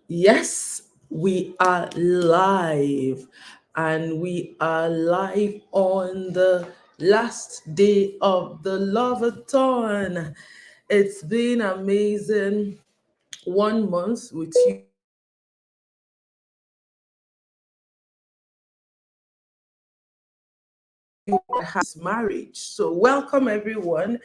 Yes, we are live, and we are live on the last day of the Lovathon. It's been amazing. 1 month with you has marriage. So, welcome everyone.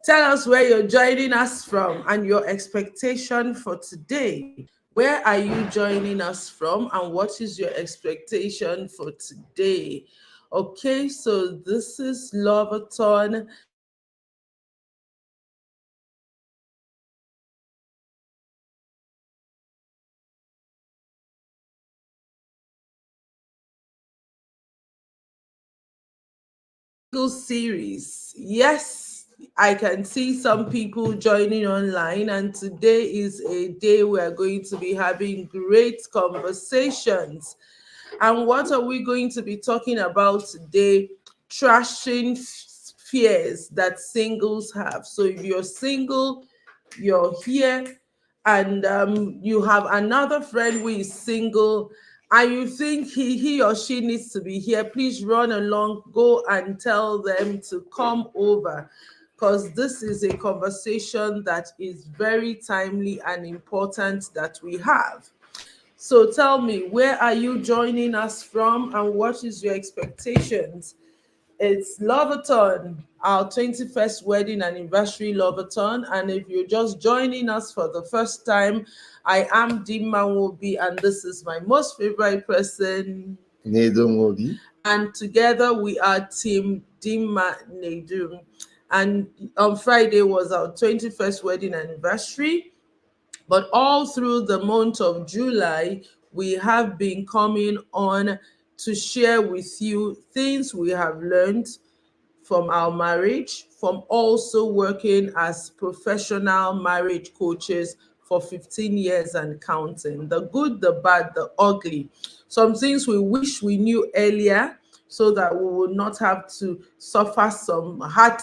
Tell us where you're joining us from and your expectation for today. Where are you joining us from and what is your expectation for today? Okay, so this is Lovathon. Series. Yes, I can see some people joining online, and today is a day we are going to be having great conversations. And what are we going to be talking about today? Trashing fears that singles have. So if you're single, you're here, and you have another friend who is single, and you think he or she needs to be here, please run along, go and tell them to come over, because this is a conversation that is very timely and important that we have. So tell me, where are you joining us from and what is your expectations? It's Lovathon, our 21st wedding anniversary Lovathon. And if you're just joining us for the first time, I am teamDinmaNedum, and this is my most favorite person. Nedum. And together we are teamDinmaNedum. And on Friday was our 21st wedding anniversary. But all through the month of July, we have been coming on to share with you things we have learned from our marriage, from also working as professional marriage coaches for 15 years and counting. The good, the bad, the ugly. Some things we wish we knew earlier so that we would not have to suffer some heart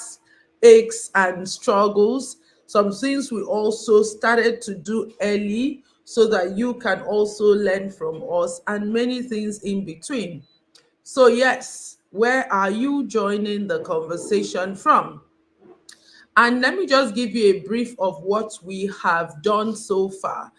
aches and struggles. Some things we also started to do early so that you can also learn from us, and many things in between. So, yes, where are you joining the conversation from? And let me just give you a brief of what we have done so far.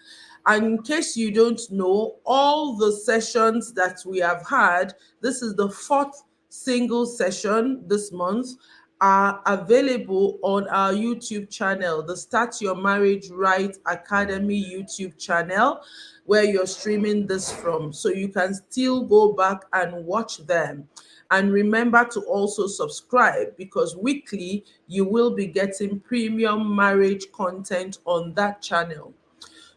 And in case you don't know, all the sessions that we have had, this is the fourth single session this month, are available on our YouTube channel, the Start Your Marriage Right Academy YouTube channel, where you're streaming this from. So you can still go back and watch them. And remember to also subscribe, because weekly you will be getting premium marriage content on that channel.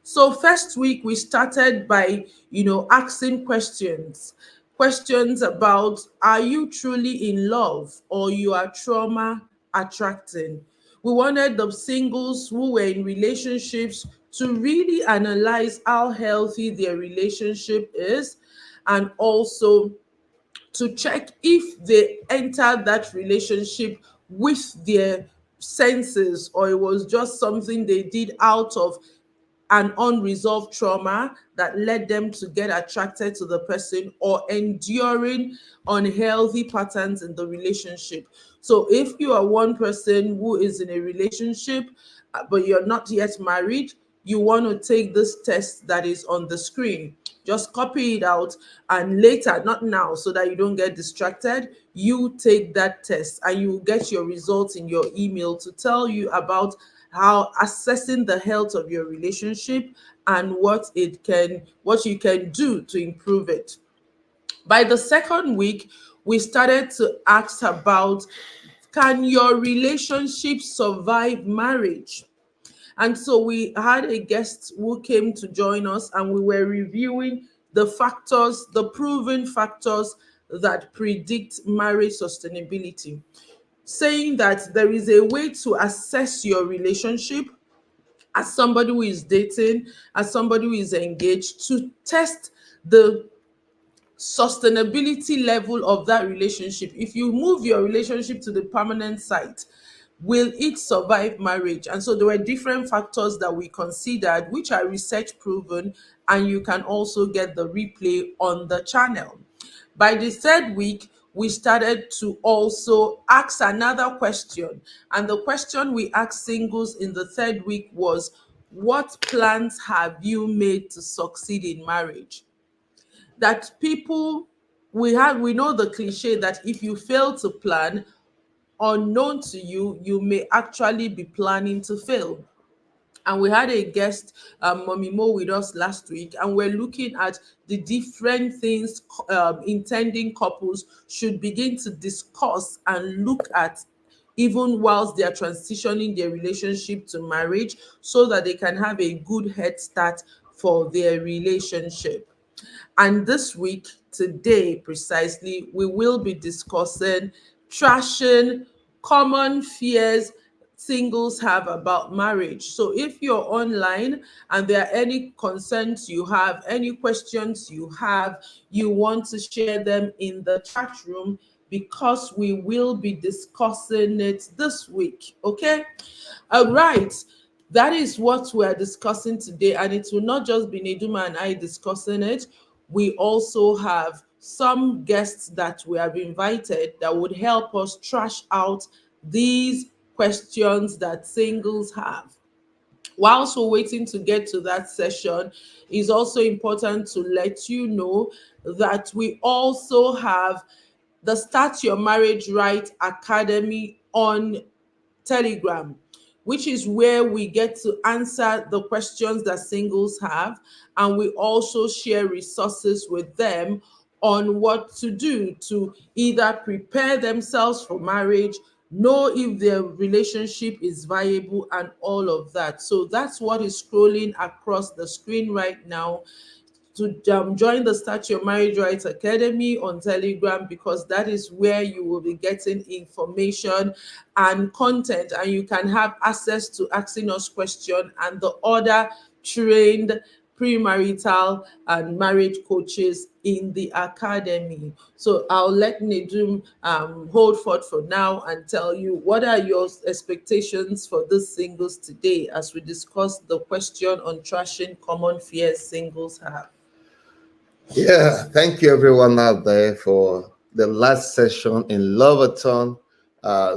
So first week we started by, asking questions. Questions about, are you truly in love or you are trauma attracting? We wanted the singles who were in relationships to really analyze how healthy their relationship is, and also to check if they entered that relationship with their senses, or it was just something they did out of an unresolved trauma that led them to get attracted to the person, or enduring unhealthy patterns in the relationship. So if you are one person who is in a relationship, but you're not yet married, you want to take this test that is on the screen. Just copy it out, and later, not now, so that you don't get distracted, you take that test and you will get your results in your email to tell you about how assessing the health of your relationship and what you can do to improve it. By the second week, we started to ask about, can your relationship survive marriage? And so we had a guest who came to join us, and we were reviewing the factors, the proven factors that predict marriage sustainability, saying that there is a way to assess your relationship as somebody who is dating, as somebody who is engaged, to test the sustainability level of that relationship. If you move your relationship to the permanent site, will it survive marriage? And so there were different factors that we considered, which are research proven, and you can also get the replay on the channel. By the third week, we started to also ask another question. And the question we asked singles in the third week was, what plans have you made to succeed in marriage? That people, we know the cliche that if you fail to plan, unknown to you, you may actually be planning to fail. And we had a guest, Mommy Mo, with us last week, and we're looking at the different things intending couples should begin to discuss and look at even whilst they are transitioning their relationship to marriage, so that they can have a good head start for their relationship. And this week, today precisely, we will be discussing trashing common fears singles have about marriage. So if you're online and there are any concerns you have, any questions you have, you want to share them in the chat room, because we will be discussing it this week. Okay? All right. That is what we are discussing today, and it will not just be Neduma and I discussing it. We also have some guests that we have invited that would help us trash out these questions that singles have. Whilst we're waiting to get to that session, it's also important to let you know that we also have the Start Your Marriage Right Academy on Telegram, which is where we get to answer the questions that singles have. And we also share resources with them on what to do to either prepare themselves for marriage, know if their relationship is viable, and all of that. So that's what is scrolling across the screen right now, to join the Start Your Marriage Rights Academy on Telegram, because that is where you will be getting information and content, and you can have access to asking us questions and the other trained premarital and marriage coaches in the academy. So I'll let Nedum hold forth for now and tell you what are your expectations for this singles today, as we discuss the question on trashing common fears singles have. Yeah, thank you everyone out there for the last session in Loverton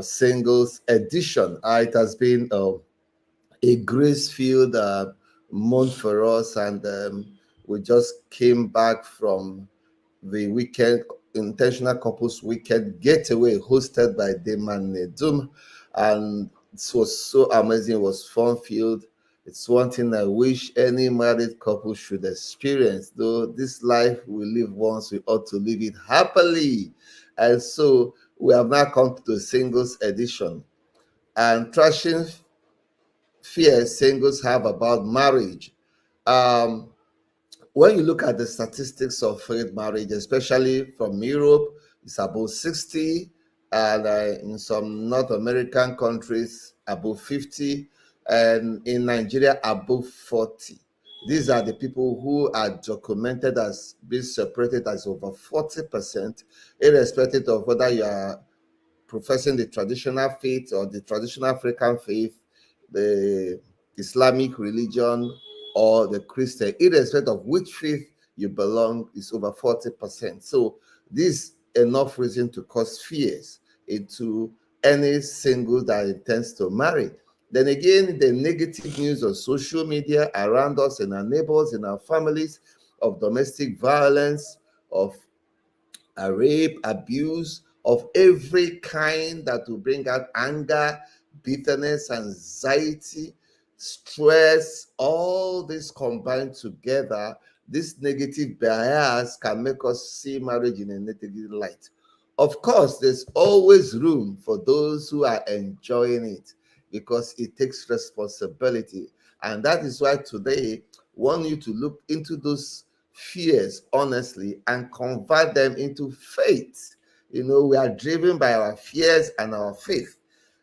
singles edition. It has been a grace-filled month for us, and we just came back from the weekend intentional couples weekend getaway hosted by teamDinmaNedum, and it was so amazing. It was fun-filled. It's one thing I wish any married couple should experience. Though this life we live once, we ought to live it happily. And so we have now come to the singles edition. And trashing fears singles have about marriage. Um, when you look at the statistics of failed marriage, especially from Europe, it's above 60, and in some North American countries, above 50, and in Nigeria, above 40. These are the people who are documented as being separated as over 40%, irrespective of whether you are professing the traditional faith or the traditional African faith, the Islamic religion, or the Christian, irrespective of which faith you belong, is over 40%. So this is enough reason to cause fears into any single that intends to marry. Then again, the negative news on social media around us, in our neighbors, in our families, of domestic violence, of rape, abuse of every kind that will bring out anger, bitterness, anxiety, stress, all this combined together, this negative bias can make us see marriage in a negative light. Of course, there's always room for those who are enjoying it, because it takes responsibility. And that is why today I want you to look into those fears honestly and convert them into faith. You know, we are driven by our fears and our faith.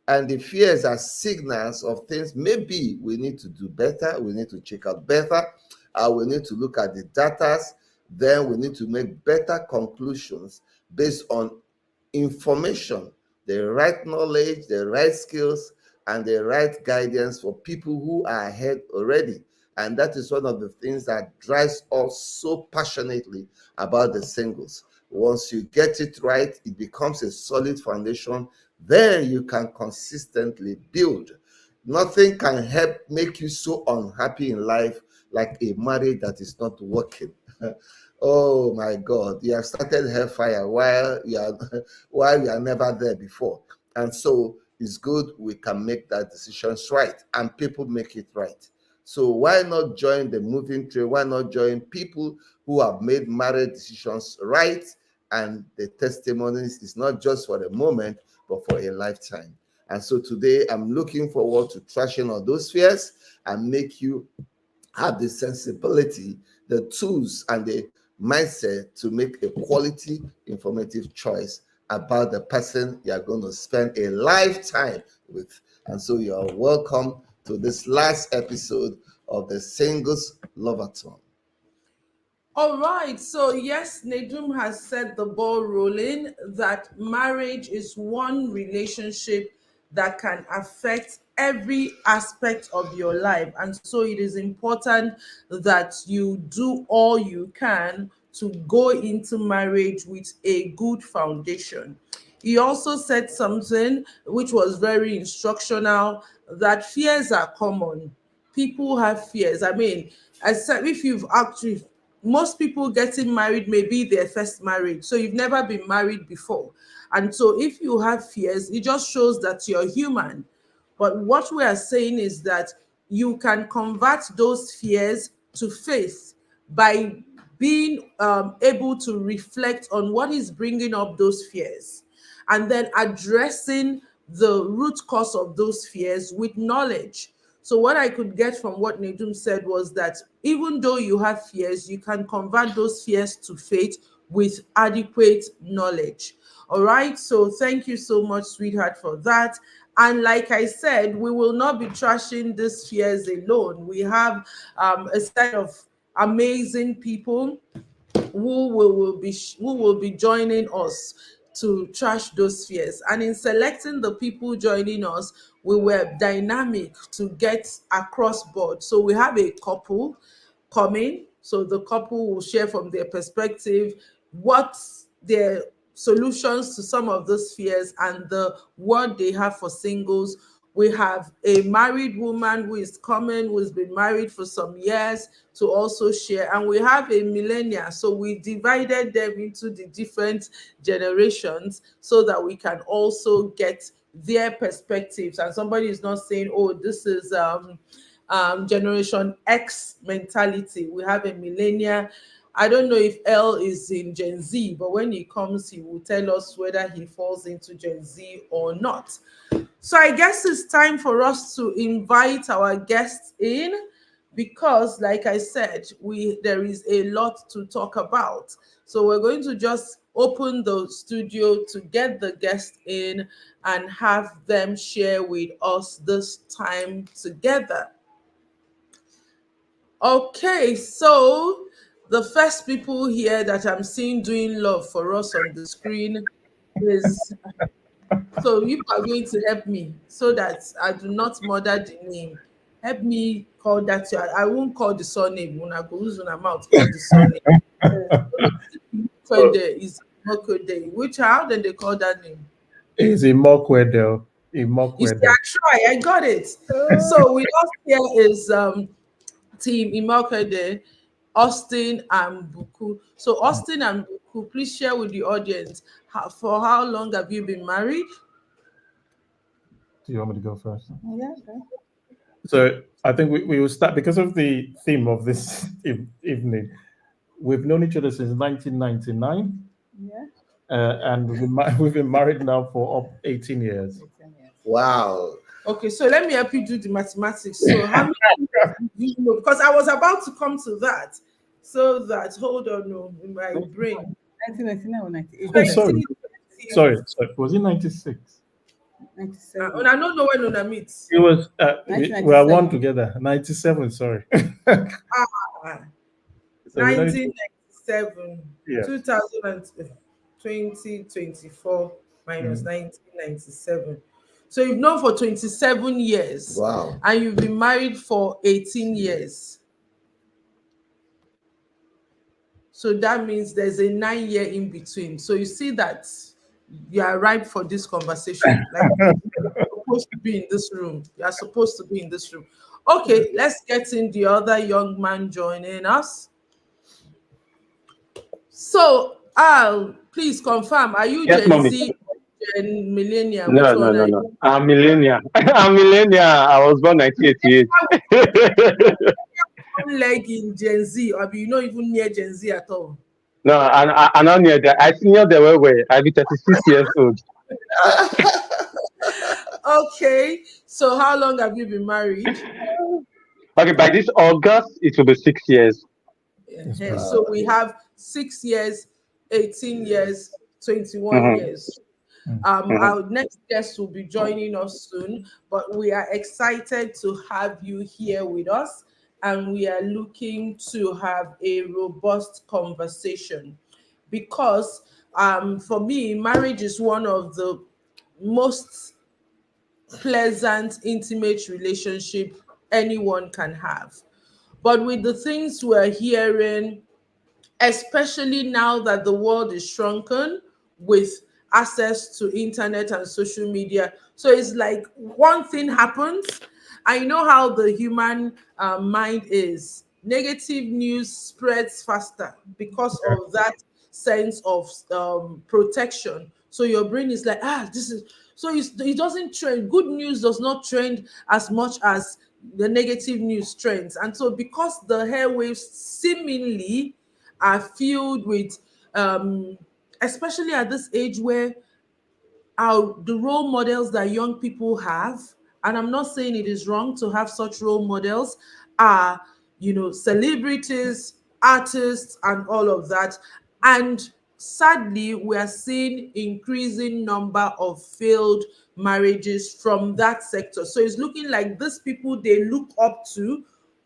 And the fears are signals of things maybe we need to do better, we need to check out better, we need to look at the data, then we need to make better conclusions based on information the right knowledge, the right skills, and the right guidance for people who are ahead already. And that is one of the things that drives us so passionately about the singles. Once you get it right, it becomes a solid foundation. Then you can consistently build. Nothing can help make you so unhappy in life like a marriage that is not working. Oh my God, you have started hellfire while you are while you are never there before. And so it's good we can make that decisions right and people make it right. So why not join the moving train? Why not join people who have made marriage decisions right? And the testimonies is not just for the moment, but for a lifetime. And so today I'm looking forward to trashing on those fears and make you have the sensibility, the tools, and the mindset to make a quality, informative choice about the person you're going to spend a lifetime with. And so you're welcome to this last episode of the Singles Lovathon. All right, so yes, Nedum has set the ball rolling that marriage is one relationship that can affect every aspect of your life. And so it is important that you do all you can to go into marriage with a good foundation. He also said something which was very instructional, that fears are common. People have fears. I mean, I said, if you've actually, most people getting married may be their first marriage, so you've never been married before. And so if you have fears, it just shows that you're human. But what we are saying is that you can convert those fears to faith by being able to reflect on what is bringing up those fears, and then addressing the root cause of those fears with knowledge. So, what I could get from what Nedum said was that even though you have fears, you can convert those fears to faith with adequate knowledge. All right. So, thank you so much, sweetheart, for that. And like I said, we will not be trashing these fears alone. We have a set of amazing people who will be joining us to trash those fears. And in selecting the people joining us, we were dynamic to get across board. So we have a couple coming. So the couple will share from their perspective what their solutions to some of those fears and the word they have for singles. We have a married woman who is coming, who has been married for some years, to also share. And we have a millennial. So we divided them into the different generations so that we can also get their perspectives. And somebody is not saying, oh, this is generation X mentality. We have a millennial. I don't know if L is in Gen Z, but when he comes, he will tell us whether he falls into Gen Z or not. So I guess it's time for us to invite our guests in, because like I said, there is a lot to talk about. So we're going to just open the studio to get the guests in and have them share with us this time together. Okay, so the first people here that I'm seeing doing love for us on the screen is, so you are going to help me so that I do not murder the name. Help me call that. I won't call the surname. When I go use my mouth, call the surname. Is Mokode. Which, how then they call that name? Is Imokwedel. You see, I try. I got it. So with us here is Team Imokede, Austin and Buku. So Austin and Buku, please share with the audience, for how long have you been married? Do you want me to go first? Yeah, okay. So I think we will start because of the theme of this evening. We've known each other since 1999, Yeah. and we've been married now for up 18 years. 18 years. Wow. Okay, so let me help you do the mathematics. So how many years do you know? Because I was about to come to that. So that, hold on, no, in my brain. 1999 or 98? Oh, sorry. 20, Sorry. Was it 96? 97. and I don't know when Una meets. It was. We are one 1997. together. 97. Sorry. Ah, So we know each- 1997, yeah. 2020, 24, minus 1997. So you've known for 27 years. Wow. And you've been married for 18 years. So that means there's a 9-year in between. So you see that you are ripe for this conversation. Like, you're supposed to be in this room. You are supposed to be in this room. Okay, let's get in the other young man joining us. So, Al, please confirm, are you Yes, Gen mommy. Z, Gen Millennial? No, Which no, one no, are you? no. I'm millennial. I'm millennial. I was born 1988. One leg in Gen Z, or you're not even near Gen Z at all. No, I'm not near that. I senior the way. I be 36 years old. Okay, so how long have you been married? Okay, by this August, it will be 6 years. Yeah. So we have 6 years, 18 years, 21 Mm-hmm. years. Mm-hmm. Our next guest will be joining us soon, but we are excited to have you here with us, and we are looking to have a robust conversation because for me, marriage is one of the most pleasant, intimate relationship anyone can have. But with the things we're hearing, especially now that the world is shrunken with access to internet and social media, so it's like one thing happens. I know how the human mind is. Negative news spreads faster because of that sense of protection. So your brain is like, this is so it doesn't trend. Good news does not trend as much as the negative news trends. And so because the airwaves seemingly are filled with especially at this age where the role models that young people have, and I'm not saying it is wrong to have such role models, are, celebrities, artists, and all of that. And sadly, we are seeing increasing number of failed marriages from that sector. So it's looking like these people they look up to,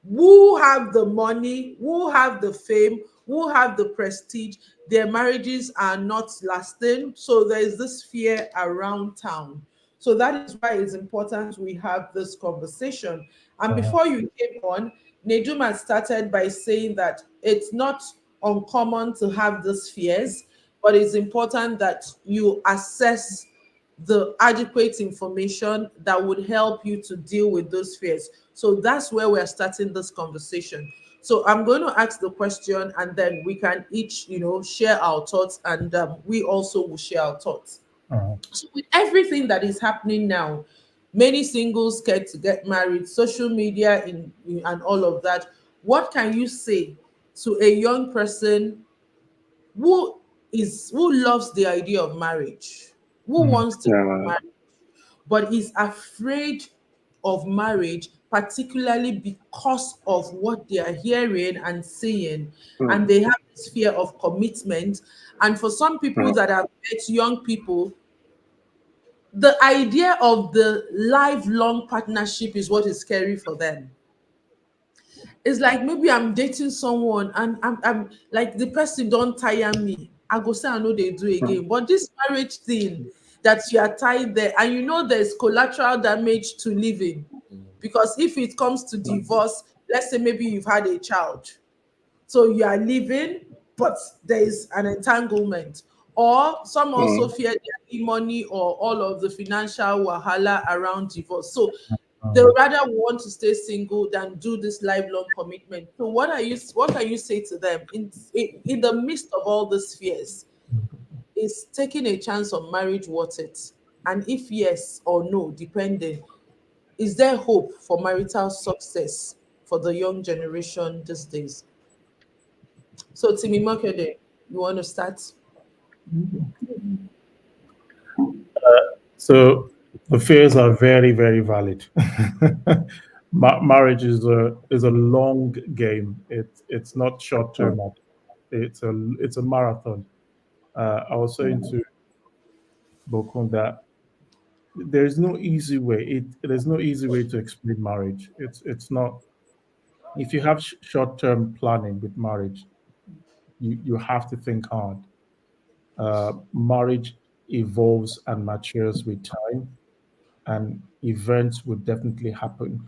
who have the money, who have the fame, who have the prestige, their marriages are not lasting. So there is this fear around town. So that is why it's important we have this conversation. And before you came on, Nedum had started by saying that it's not uncommon to have these fears, but it's important that you assess the adequate information that would help you to deal with those fears. So that's where we're starting this conversation. So I'm going to ask the question and then we can each, share our thoughts, and we also will share our thoughts. So with everything that is happening now, many singles scared to get married, social media and all of that, what can you say to a young person who loves the idea of marriage, who wants to get Yeah. married, but is afraid of marriage, particularly because of what they are hearing and seeing, and they have this fear of commitment. And for some people that have met young people, the idea of the lifelong partnership is what is scary for them. It's like maybe I'm dating someone and I'm like the person don't tire me. I go say I know they do again. But this marriage thing that you are tied there, and there's collateral damage to living. Because if it comes to divorce, let's say maybe you've had a child. So you are living, but there is an entanglement. Or some also fear their money or all of the financial wahala around divorce. So they would rather want to stay single than do this lifelong commitment. So what can you say to them in the midst of all these fears? Is taking a chance on marriage worth it? And if yes or no, depending, is there hope for marital success for the young generation these days? So Timmy Makede, you want to start? So the fears are very, very valid. Marriage is a long game. It's not short term. It's a marathon. I was saying to Bokun that there's no easy way to explain marriage. It's not. If you have short term planning with marriage, you have to think hard. Marriage evolves and matures with time, and events would definitely happen.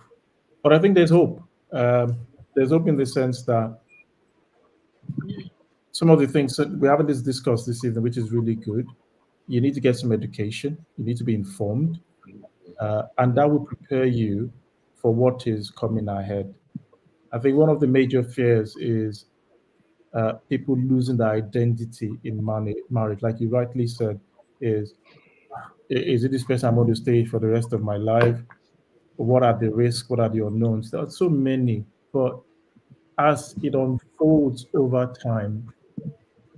But I think there's hope. There's hope in the sense that some of the things that we haven't discussed this evening, which is really good. You need to get some education. You need to be informed, and that will prepare you for what is coming ahead. I think one of the major fears is people losing their identity in marriage. Like you rightly said, is it this person I'm going to stay for the rest of my life? What are the risks? What are the unknowns? There are so many, but as it unfolds over time,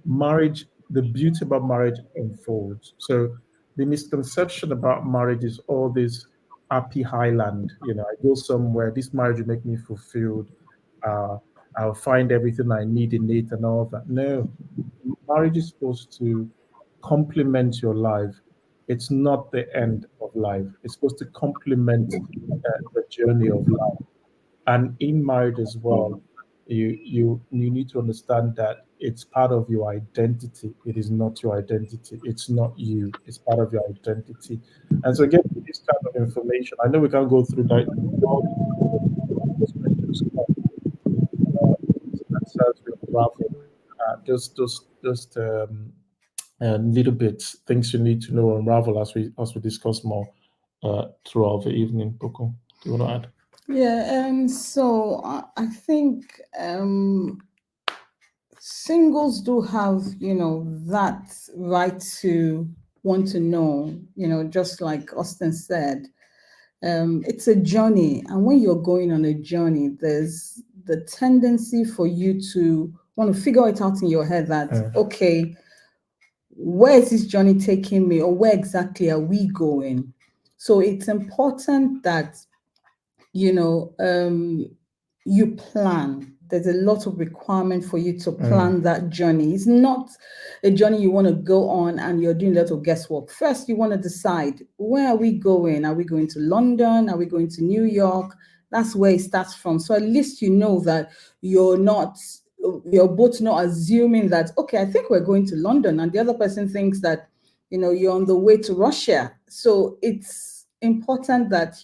the beauty about marriage unfolds. So the misconception about marriage is all this happy highland. I go somewhere, this marriage will make me fulfilled. Uh, I'll find everything I need in it and all that. No, marriage is supposed to complement your life. It's not the end of life. It's supposed to complement the journey of life. And in marriage as well, you need to understand that it's part of your identity. It is not your identity. It's not you. It's part of your identity. And so getting this kind of information, I know we can't go through that all the spectrums, answers we unravel, little bits, things you need to know unravel as we discuss more throughout the evening. Boko, do you want to add? Yeah, so I think singles do have, that right to want to know, just like Austin said. It's a journey, and when you're going on a journey, there's the tendency for you to want to figure it out in your head that, okay, where is this journey taking me, or where exactly are we going? So it's important that you plan. There's a lot of requirement for you to plan that journey. It's not a journey you want to go on and you're doing a lot of guesswork. First, you want to decide, where are we going? Are we going to London? Are we going to New York? That's where it starts from. So at least you know that you're both not assuming that, okay, I think we're going to London, and the other person thinks that, you're on the way to Russia. So it's important that,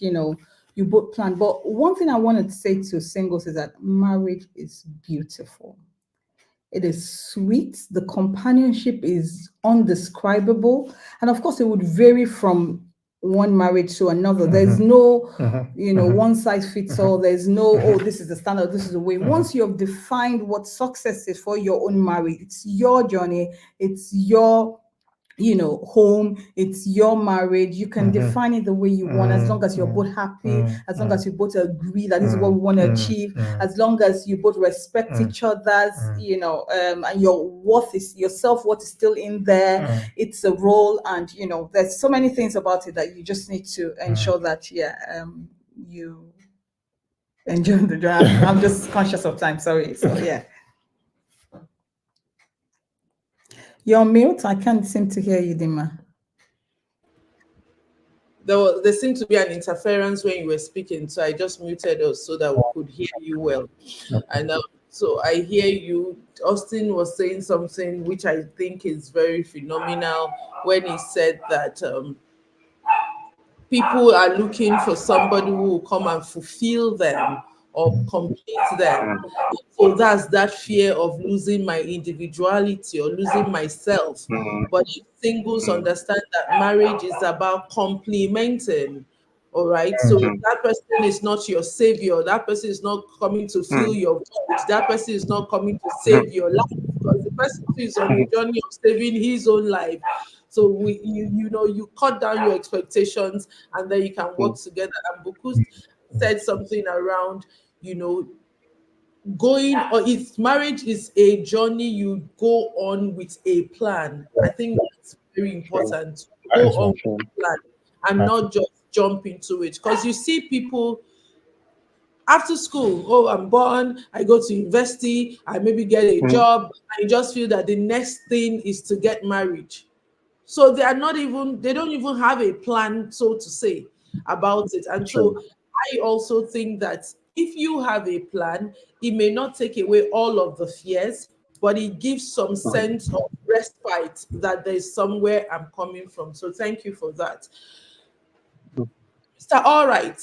you both plan. But one thing I wanted to say to singles is that marriage is beautiful. It is sweet. The companionship is undescribable. And of course, it would vary from one marriage to another. There's no, one size fits all. There's no, oh, this is the standard, this is the way. Once you have defined what success is for your own marriage, it's your journey, it's your home, it's your marriage. You can define it the way you want, as long as you're both happy, as long as you both agree that this is what we want to achieve, as long as you both respect each other's, and your self-worth is still in there. It's a role, and there's so many things about it that you just need to ensure that you enjoy the journey. I'm just conscious of time, sorry. So yeah. You're on mute. I can't seem to hear you, Dima. There seemed to be an interference when you were speaking, so I just muted us so that we could hear you well. And so I hear you. Austin was saying something which I think is very phenomenal when he said that people are looking for somebody who will come and fulfill them or complete them. So that's that fear of losing my individuality or losing myself. But if singles understand that marriage is about complementing, all right? So that person is not your savior. That person is not coming to fill your void. That person is not coming to save your life, because the person who is on the journey of saving his own life. So you cut down your expectations, and then you can work together. And Buku said something around, going, or if marriage is a journey, you go on with a plan. I think that's very important to go on with a plan and not just jump into it. Because you see people after school, oh, I'm born, I go to university, I maybe get a job, I just feel that the next thing is to get married. So they don't even have a plan, so to say, about it. And so I also think that if you have a plan, it may not take away all of the fears, but it gives some sense of respite that there's somewhere I'm coming from. So thank you for that. Mr. All Right.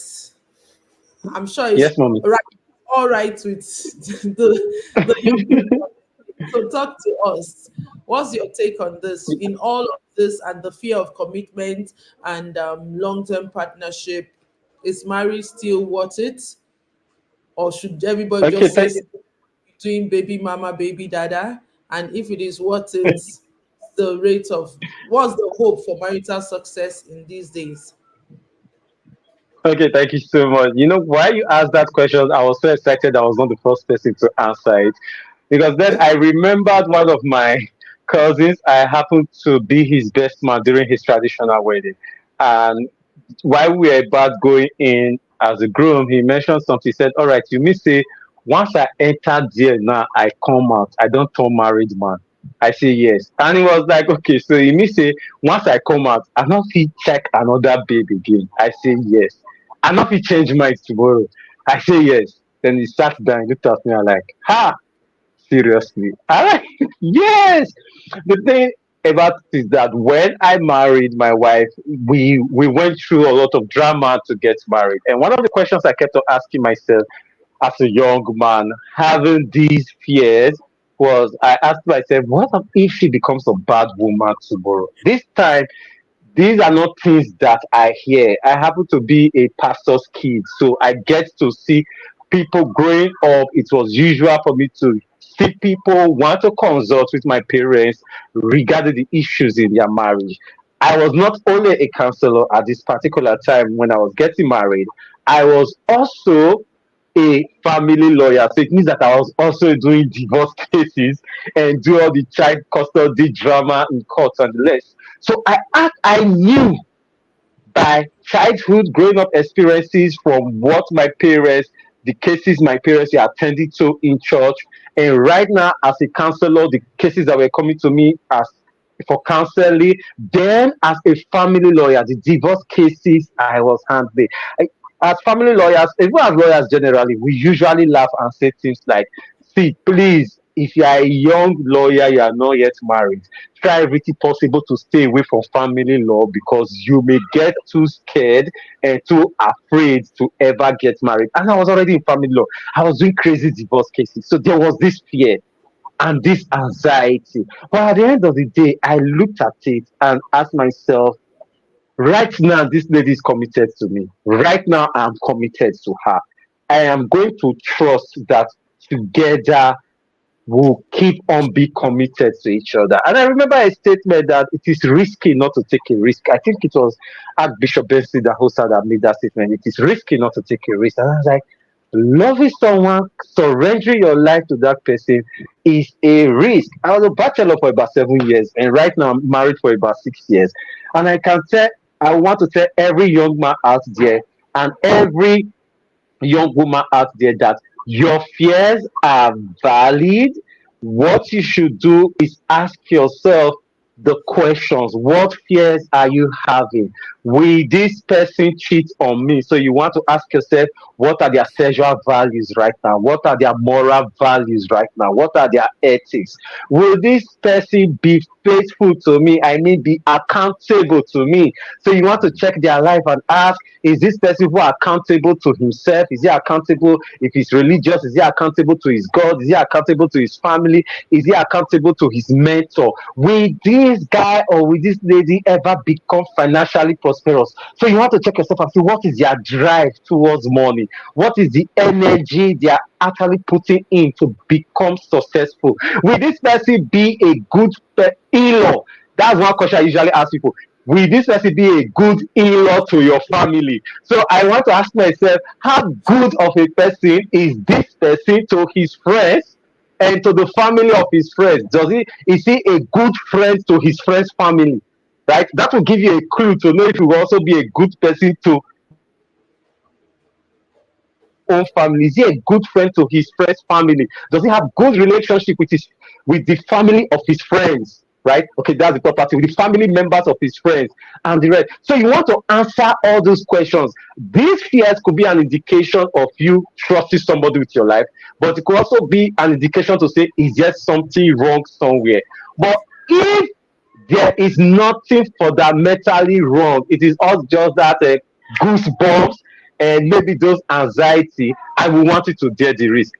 I'm sure it's Yes, mommy. right. All right with the young people. So talk to us. What's your take on this? In all of this and the fear of commitment and long-term partnership, is marriage still worth it? Or should everybody Okay, just say thank you. between baby mama, baby dada? And if it is worth it, the rate of what's the hope for marital success in these days? Okay, thank you so much. You know, why you asked that question, I was so excited I was not the first person to answer it. Because then I remembered one of my cousins, I happened to be his best man during his traditional wedding. And while we were about going in as a groom, he mentioned something. He said, "All right, you may say, once I enter there now, I come out. I don't turn married man." I say yes. And he was like, okay, so you may say, once I come out, I not fit check another baby again. I say yes. I not fit change mind tomorrow. I say yes. Then he sat down, looked at me and like, ha, seriously? I like, yes. The thing about it is that when I married my wife, we went through a lot of drama to get married. And one of the questions I kept on asking myself as a young man, having these fears, was I asked myself, what if she becomes a bad woman tomorrow? This time, these are not things that I hear. I happen to be a pastor's kid, so I get to see people growing up. It was usual for me to see people want to consult with my parents regarding the issues in their marriage. I was not only a counselor at this particular time when I was getting married, I was also a family lawyer. So it means that I was also doing divorce cases and do all the child custody drama in court and the rest. So I knew by childhood growing up experiences from what my parents, the cases my parents were attending to in church, and right now as a counselor, the cases that were coming to me as for counseling, then as a family lawyer, the divorce cases I was handling. As family lawyers, even as lawyers generally, we usually laugh and say things like, see, please, if you are a young lawyer, you are not yet married, try everything possible to stay away from family law because you may get too scared and too afraid to ever get married. And I was already in family law. I was doing crazy divorce cases. So there was this fear and this anxiety. But at the end of the day, I looked at it and asked myself, right now, this lady is committed to me. Right now, I'm committed to her. I am going to trust that together will keep on be committed to each other. And I remember a statement that it is risky not to take a risk. I think it was Archbishop Benson that hosted that made that statement. It is risky not to take a risk. And I was like, loving someone, surrendering your life to that person is a risk. I was a bachelor for about 7 years, and right now I'm married for about 6 years. And I want to tell every young man out there and every young woman out there that your fears are valid. What you should do is ask yourself the questions. What fears are you having? Will this person cheat on me? So you want to ask yourself, what are their sexual values right now? What are their moral values right now? What are their ethics? Will this person be faithful to me? I mean, be accountable to me. So you want to check their life and ask, is this person who accountable to himself? Is he accountable if he's religious? Is he accountable to his God? Is he accountable to his family? Is he accountable to his mentor? Will this guy or will this lady ever become financially prosperous? So you have to check yourself and see what is their drive towards money? What is the energy they are actually putting in to become successful? Will this person be a good in-law? That's one question I usually ask people. Will this person be a good in-law to your family? So I want to ask myself, how good of a person is this person to his friends and to the family of his friends? Is he a good friend to his friend's family? Right? That will give you a clue to know if he will also be a good person to own family. Is he a good friend to his friend's family? Does he have good relationship with the family of his friends? Right? Okay, that's the property with the family members of his friends and the rest. So you want to answer all those questions. These fears could be an indication of you trusting somebody with your life, but it could also be an indication to say, is there something wrong somewhere? But if there is nothing fundamentally wrong, it is all just that goosebumps and maybe those anxiety, I will want you to dare the risk.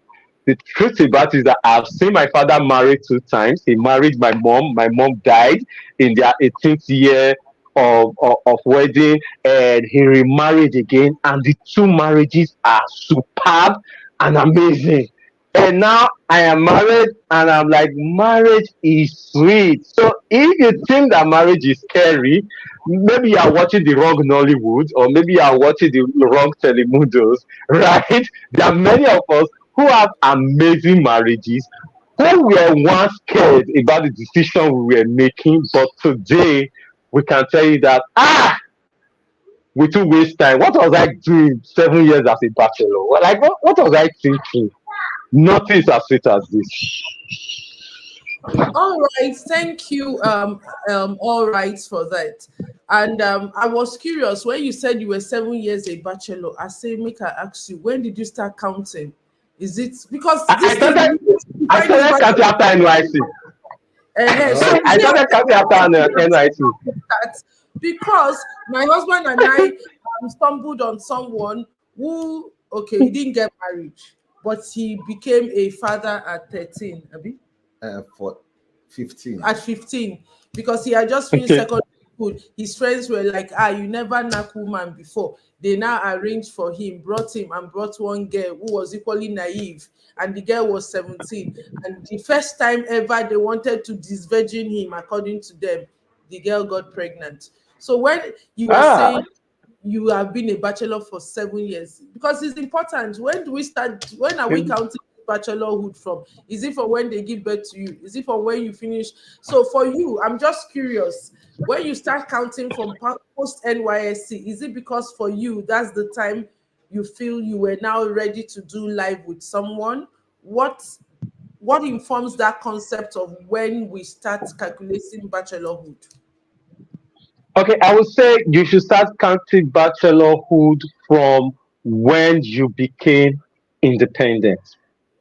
The truth about it is that I've seen my father married 2 times. He married my mom. My mom died in their 18th year of wedding, and he remarried again. And the 2 marriages are superb and amazing. And now I am married, and I'm like, marriage is sweet. So if you think that marriage is scary, maybe you are watching the wrong Nollywood, or maybe you are watching the wrong Telemundos, right? There are many of us who have amazing marriages, who were once scared about the decision we were making, but today we can tell you that we too waste time. What was I doing 7 years as a bachelor? Like what was I thinking? Nothing is as sweet as this. All right, thank you. All right for that. And I was curious when you said you were 7 years a bachelor. I say, make I ask you, when did you start counting? Is it because this thing? I started counting after NYC. So I started counting after NYC. Because my husband and I stumbled on someone who, he didn't get married, but he became a father at 13. Abi? For 15. At 15, because he had just finished secondary school. His friends were like, you never knock woman before. They now arranged for him, brought one girl who was equally naive, and the girl was 17. And the first time ever they wanted to disvirgin him, according to them, the girl got pregnant. So when you were saying you have been a bachelor for 7 years, because it's important, when do we start? When are we counting bachelorhood from? Is it for when they give birth to you? Is it for when you finish? So for you, I'm just curious, when you start counting from post NYSC, is it because for you that's the time you feel you were now ready to do life with someone? What informs that concept of when we start calculating bachelorhood? Okay, I would say you should start counting bachelorhood from when you became independent.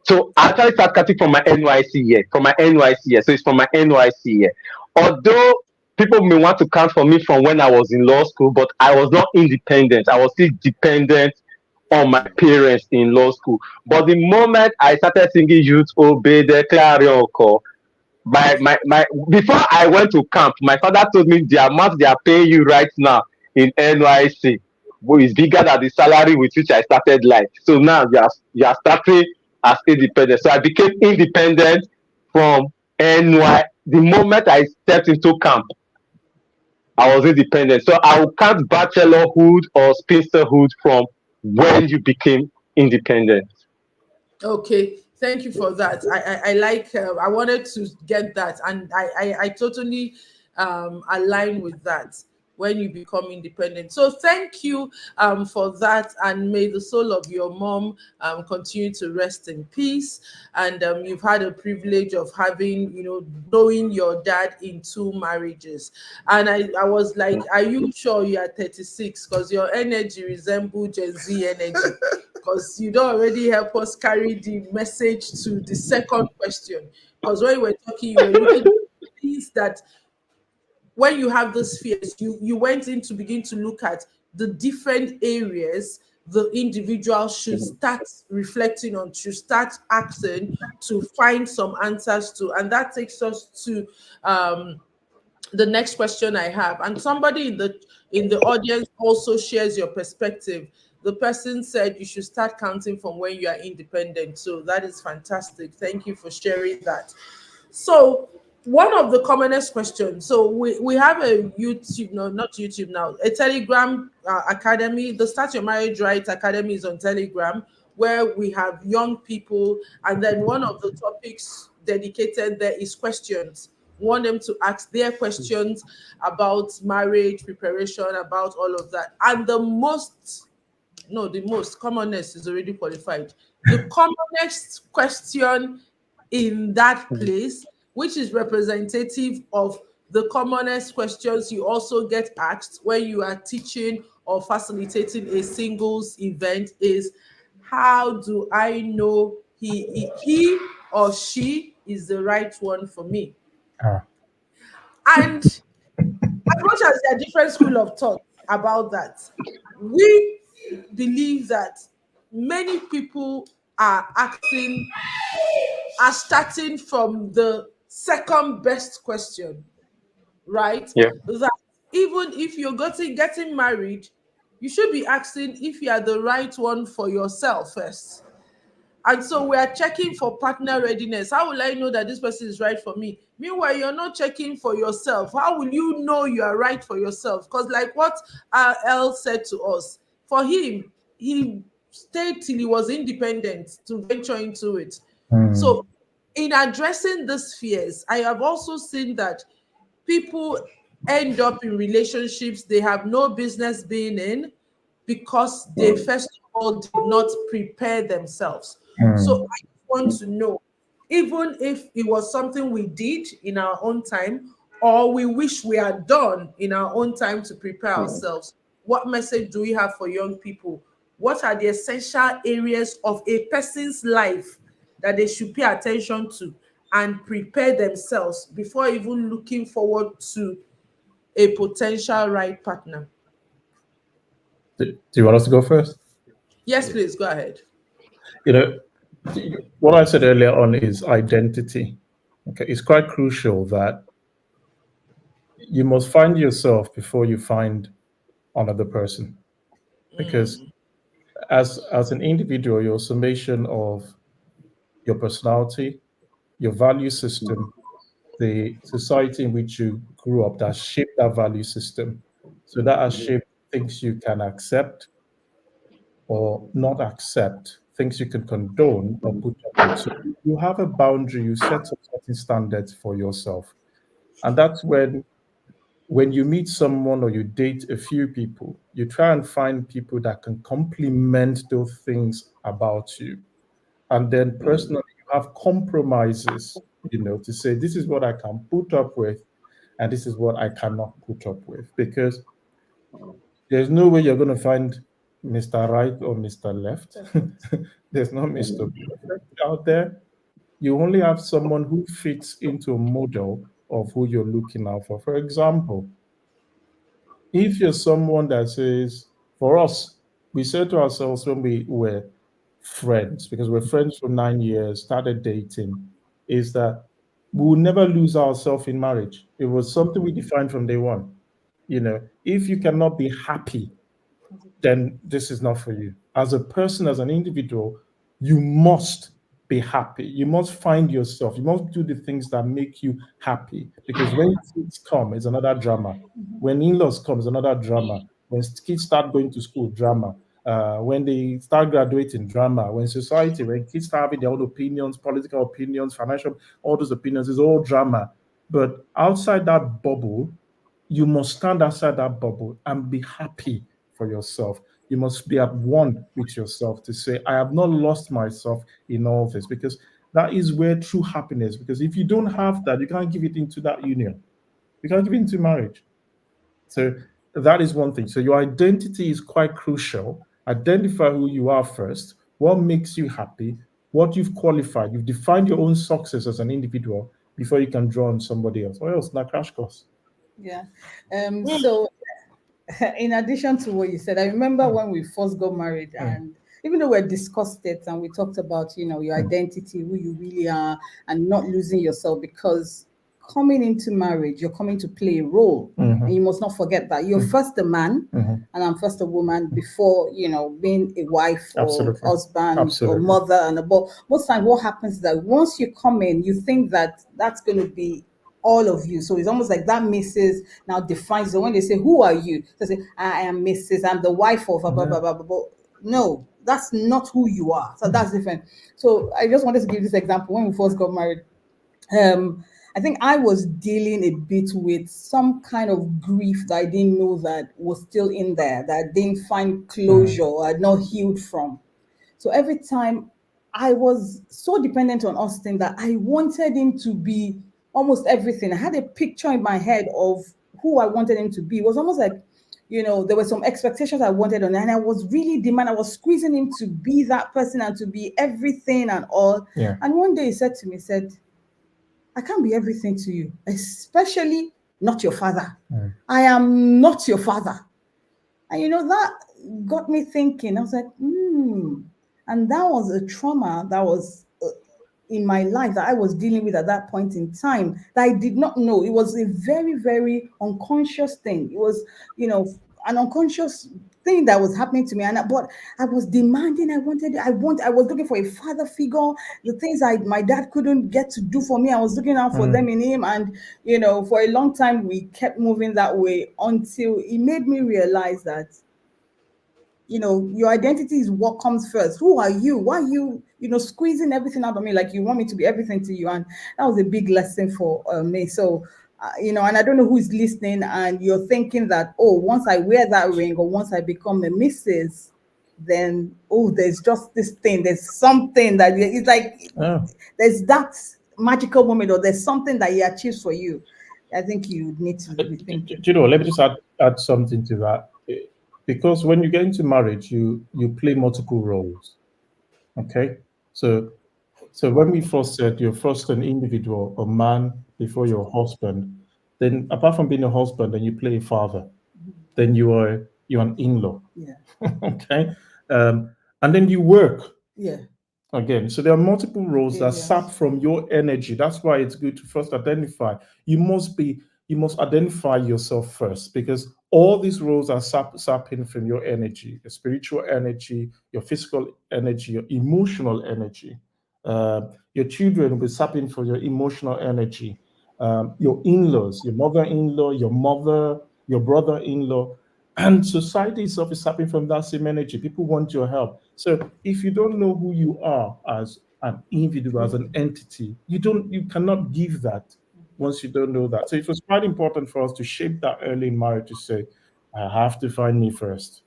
So I actually start counting from my NYC year. So it's from my NYC year. Although people may want to count for me from when I was in law school, but I was not independent. I was still dependent on my parents in law school. But the moment I started singing Youth Obey the Clarion Call, my before I went to camp, my father told me the amount they are paying you right now in NYC is bigger than the salary with which I started life. So now you are starting as independent. So I became independent from NY. The moment I stepped into camp, I was independent. So I will count bachelorhood or spinsterhood from when you became independent. Okay, thank you for that. I like. I wanted to get that, and I totally align with that. When you become independent. So thank you for that, and may the soul of your mom continue to rest in peace. And you've had a privilege of having, knowing your dad in 2 marriages. And I was like, are you sure you are 36? Because your energy resembles Gen Z energy. Because you don't already help us carry the message to the second question. Because when we were talking, you were looking at things that when you have those fears, you went in to begin to look at the different areas the individual should start reflecting on, should start acting to find some answers to. And that takes us to the next question I have. And somebody in the audience also shares your perspective. The person said you should start counting from when you are independent. So that is fantastic. Thank you for sharing that. So one of the commonest questions, so we have a YouTube, no, not YouTube now, a Telegram academy. The Start Your Marriage Right Academy is on Telegram, where we have young people, and then one of the topics dedicated there is questions. We want them to ask their questions about marriage preparation, about all of that. And the most commonest is already qualified. The commonest question in that place, which is representative of the commonest questions you also get asked when you are teaching or facilitating a singles event, is how do I know he or she is the right one for me? And as much as there are different school of thought about that, we believe that many people are starting from the second best question, right? Yeah. That even if you're getting married, you should be asking if you are the right one for yourself first. And so we are checking for partner readiness. How will I know that this person is right for me? Meanwhile, you're not checking for yourself. How will you know you are right for yourself? Because, like what L said to us, for him, he stayed till he was independent to venture into it. So, in addressing these fears, I have also seen that people end up in relationships they have no business being in because they first of all did not prepare themselves. So I want to know, even if it was something we did in our own time or we wish we had done in our own time to prepare ourselves, what message do we have for young people? What are the essential areas of a person's life that they should pay attention to and prepare themselves before even looking forward to a potential right partner? Do you want us to go first? Yes, please go ahead. You know, what I said earlier on is identity. Okay, it's quite crucial that you must find yourself before you find another person, because as an individual, your summation of your personality, your value system, the society in which you grew up that shaped that value system. So that has shaped things you can accept or not accept, things you can condone or put up with. So you have a boundary, you set some certain standards for yourself. And that's when you meet someone or you date a few people, you try and find people that can complement those things about you. And then personally, you have compromises, to say, this is what I can put up with, and this is what I cannot put up with. Because there's no way you're going to find Mr. Right or Mr. Left. There's no Mr. Perfect out there. You only have someone who fits into a model of who you're looking out for. For example, if you're someone that says, for us, we said to ourselves when we were friends, because we're friends for 9 years, started dating, is that we will never lose ourselves in marriage. It was something we defined from day one. If you cannot be happy, then this is not for you. As a person, as an individual, you must be happy. You must find yourself. You must do the things that make you happy. Because when kids come, it's another drama. When in-laws come, it's another drama. When kids start going to school, drama. When they start graduating, drama. When kids start having their own opinions, political opinions, financial, all those opinions, it's all drama. But outside that bubble, you must stand outside that bubble and be happy for yourself. You must be at one with yourself to say, I have not lost myself in all this, because that is where true happiness, because if you don't have that, you can't give it into that union. You can't give it into marriage. So that is one thing. So your identity is quite crucial. Identify who you are first, what makes you happy, what you've qualified. You've defined your own success as an individual before you can draw on somebody else. Or else, not crash course. Yeah. So in addition to what you said, I remember when we first got married, and even though we discussed it and we talked about, your identity, who you really are, and not losing yourself, because coming into marriage, you're coming to play a role. And you must not forget that you're first a man and I'm first a woman before, being a wife or husband or mother. And most times what happens is that once you come in, you think that that's going to be all of you. So it's almost like that Mrs. now defines. So when they say, who are you? They say, I am Mrs. I'm the wife of blah, blah, blah, blah, blah. No, that's not who you are. So that's different. So I just wanted to give this example. When we first got married, I think I was dealing a bit with some kind of grief that I didn't know that was still in there, that I didn't find closure, or I had not healed from. So every time I was so dependent on Austin that I wanted him to be almost everything. I had a picture in my head of who I wanted him to be. It was almost like, there were some expectations I wanted on, and I was really demanding. I was squeezing him to be that person and to be everything and all. Yeah. And one day he said to me, I can't be everything to you, especially not your father. I am not your father. And that got me thinking. I was like, and that was a trauma that was in my life that I was dealing with at that point in time that I did not know. It was a very, very unconscious thing. It was, an unconscious thing that was happening to me. But I was demanding, I was looking for a father figure. The things my dad couldn't get to do for me, I was looking out for them in him. And, for a long time, we kept moving that way until it made me realize that, your identity is what comes first. Who are you? Why are you, squeezing everything out of me like you want me to be everything to you? And that was a big lesson for me. So, and I don't know who is listening and you're thinking that, once I wear that ring or once I become a missus, then, there's just this thing. There's something that it's like, there's that magical moment or there's something that he achieves for you. I think you need to be thinking. Let me just add something to that. Because when you get into marriage, you play multiple roles. Okay, so when we first said you're first an individual, a man before you're a husband, then apart from being a husband, then you play a father, then you're an in-law. Yeah. Okay, and then you work. Yeah. Again, so there are multiple roles that sap from your energy. That's why it's good to first identify. You must identify yourself first, because all these roles are sapping from your energy, your spiritual energy, your physical energy, your emotional energy. Your children will be sapping from your emotional energy. Your in-laws, your mother-in-law, your mother, your brother-in-law, and society itself is sapping from that same energy. People want your help. So if you don't know who you are as an individual, as an entity, you cannot give that once you don't know that. So it was quite important for us to shape that early in marriage to say, I have to find me first.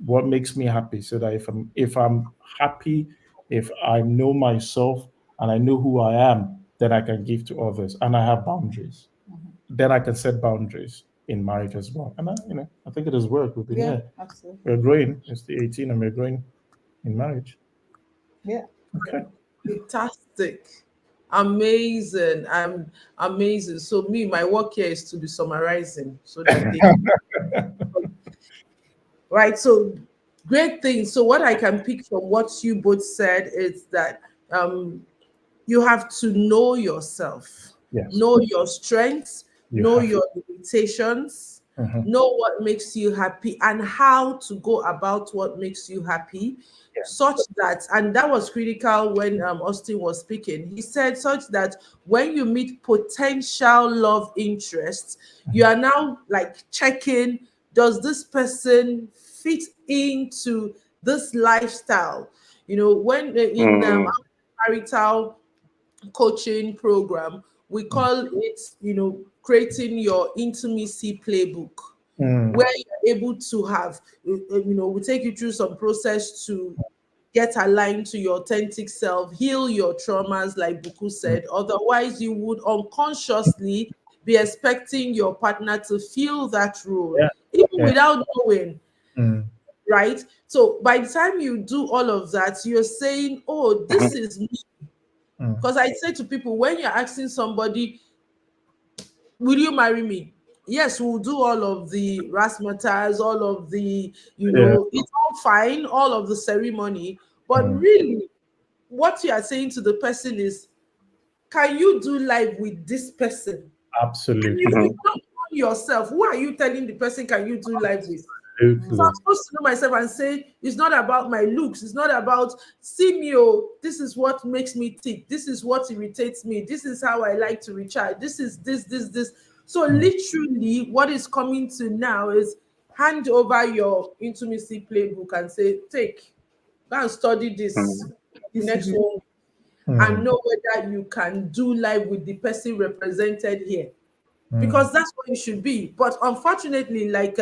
What makes me happy? So that if I'm happy, if I know myself and I know who I am, then I can give to others and I have boundaries. Then I can set boundaries in marriage as well. And I think it has worked. We've been here. Absolutely. We're growing. It's the 18 and we're growing in marriage. Yeah. Okay. Fantastic. Amazing. I'm amazing. So my work here is to be summarizing so that they right. So great thing. So what I can pick from what you both said is that you have to know yourself, Yes. know your strengths, know your limitations, know what makes you happy and how to go about what makes you happy, such that, and that was critical when Austin was speaking. He said such that when you meet potential love interests, you are now like checking, does this person fit into this lifestyle? When in marital coaching program, we call it, creating your intimacy playbook, where you're able to have, we take you through some process to get aligned to your authentic self, heal your traumas, like Buku said. Otherwise, you would unconsciously be expecting your partner to feel that role, even without knowing. Right? So by the time you do all of that, you're saying, oh, this is me. Because I say to people, when you're asking somebody, will you marry me? Yes, we'll do all of the razzmatazz, all of the, it's all fine, all of the ceremony. But really, what you are saying to the person is, can you do life with this person? Absolutely. And if you don't know yourself, who are you telling the person, can you do life with? Absolutely. So I'm supposed to know myself and say, it's not about my looks. It's not about, see me, this is what makes me tick. This is what irritates me. This is how I like to recharge. This is this. So literally what is coming to now is hand over your intimacy playbook and say, go and study this next one and know whether you can do life with the person represented here. Because that's what you should be. But unfortunately, like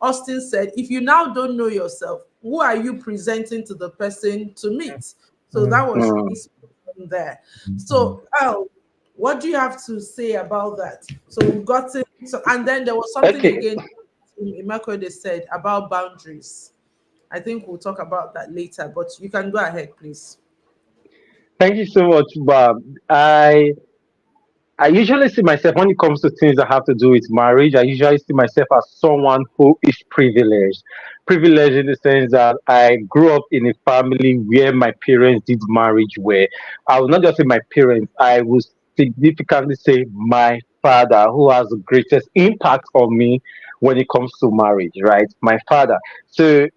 Austin said, if you now don't know yourself, who are you presenting to the person to meet? So that was really spoken there. So what do you have to say about that? So we've got it. So, and then there was something again Imakode said about boundaries. I think we'll talk about that later, but you can go ahead, please. Thank you so much, Bob. I usually see myself when it comes to things that have to do with marriage. I usually see myself as someone who is privileged. Privileged in the sense that I grew up in a family where my parents did marriage well. I will not just say my parents, I will significantly say my father, who has the greatest impact on me when it comes to marriage, right? My father. So,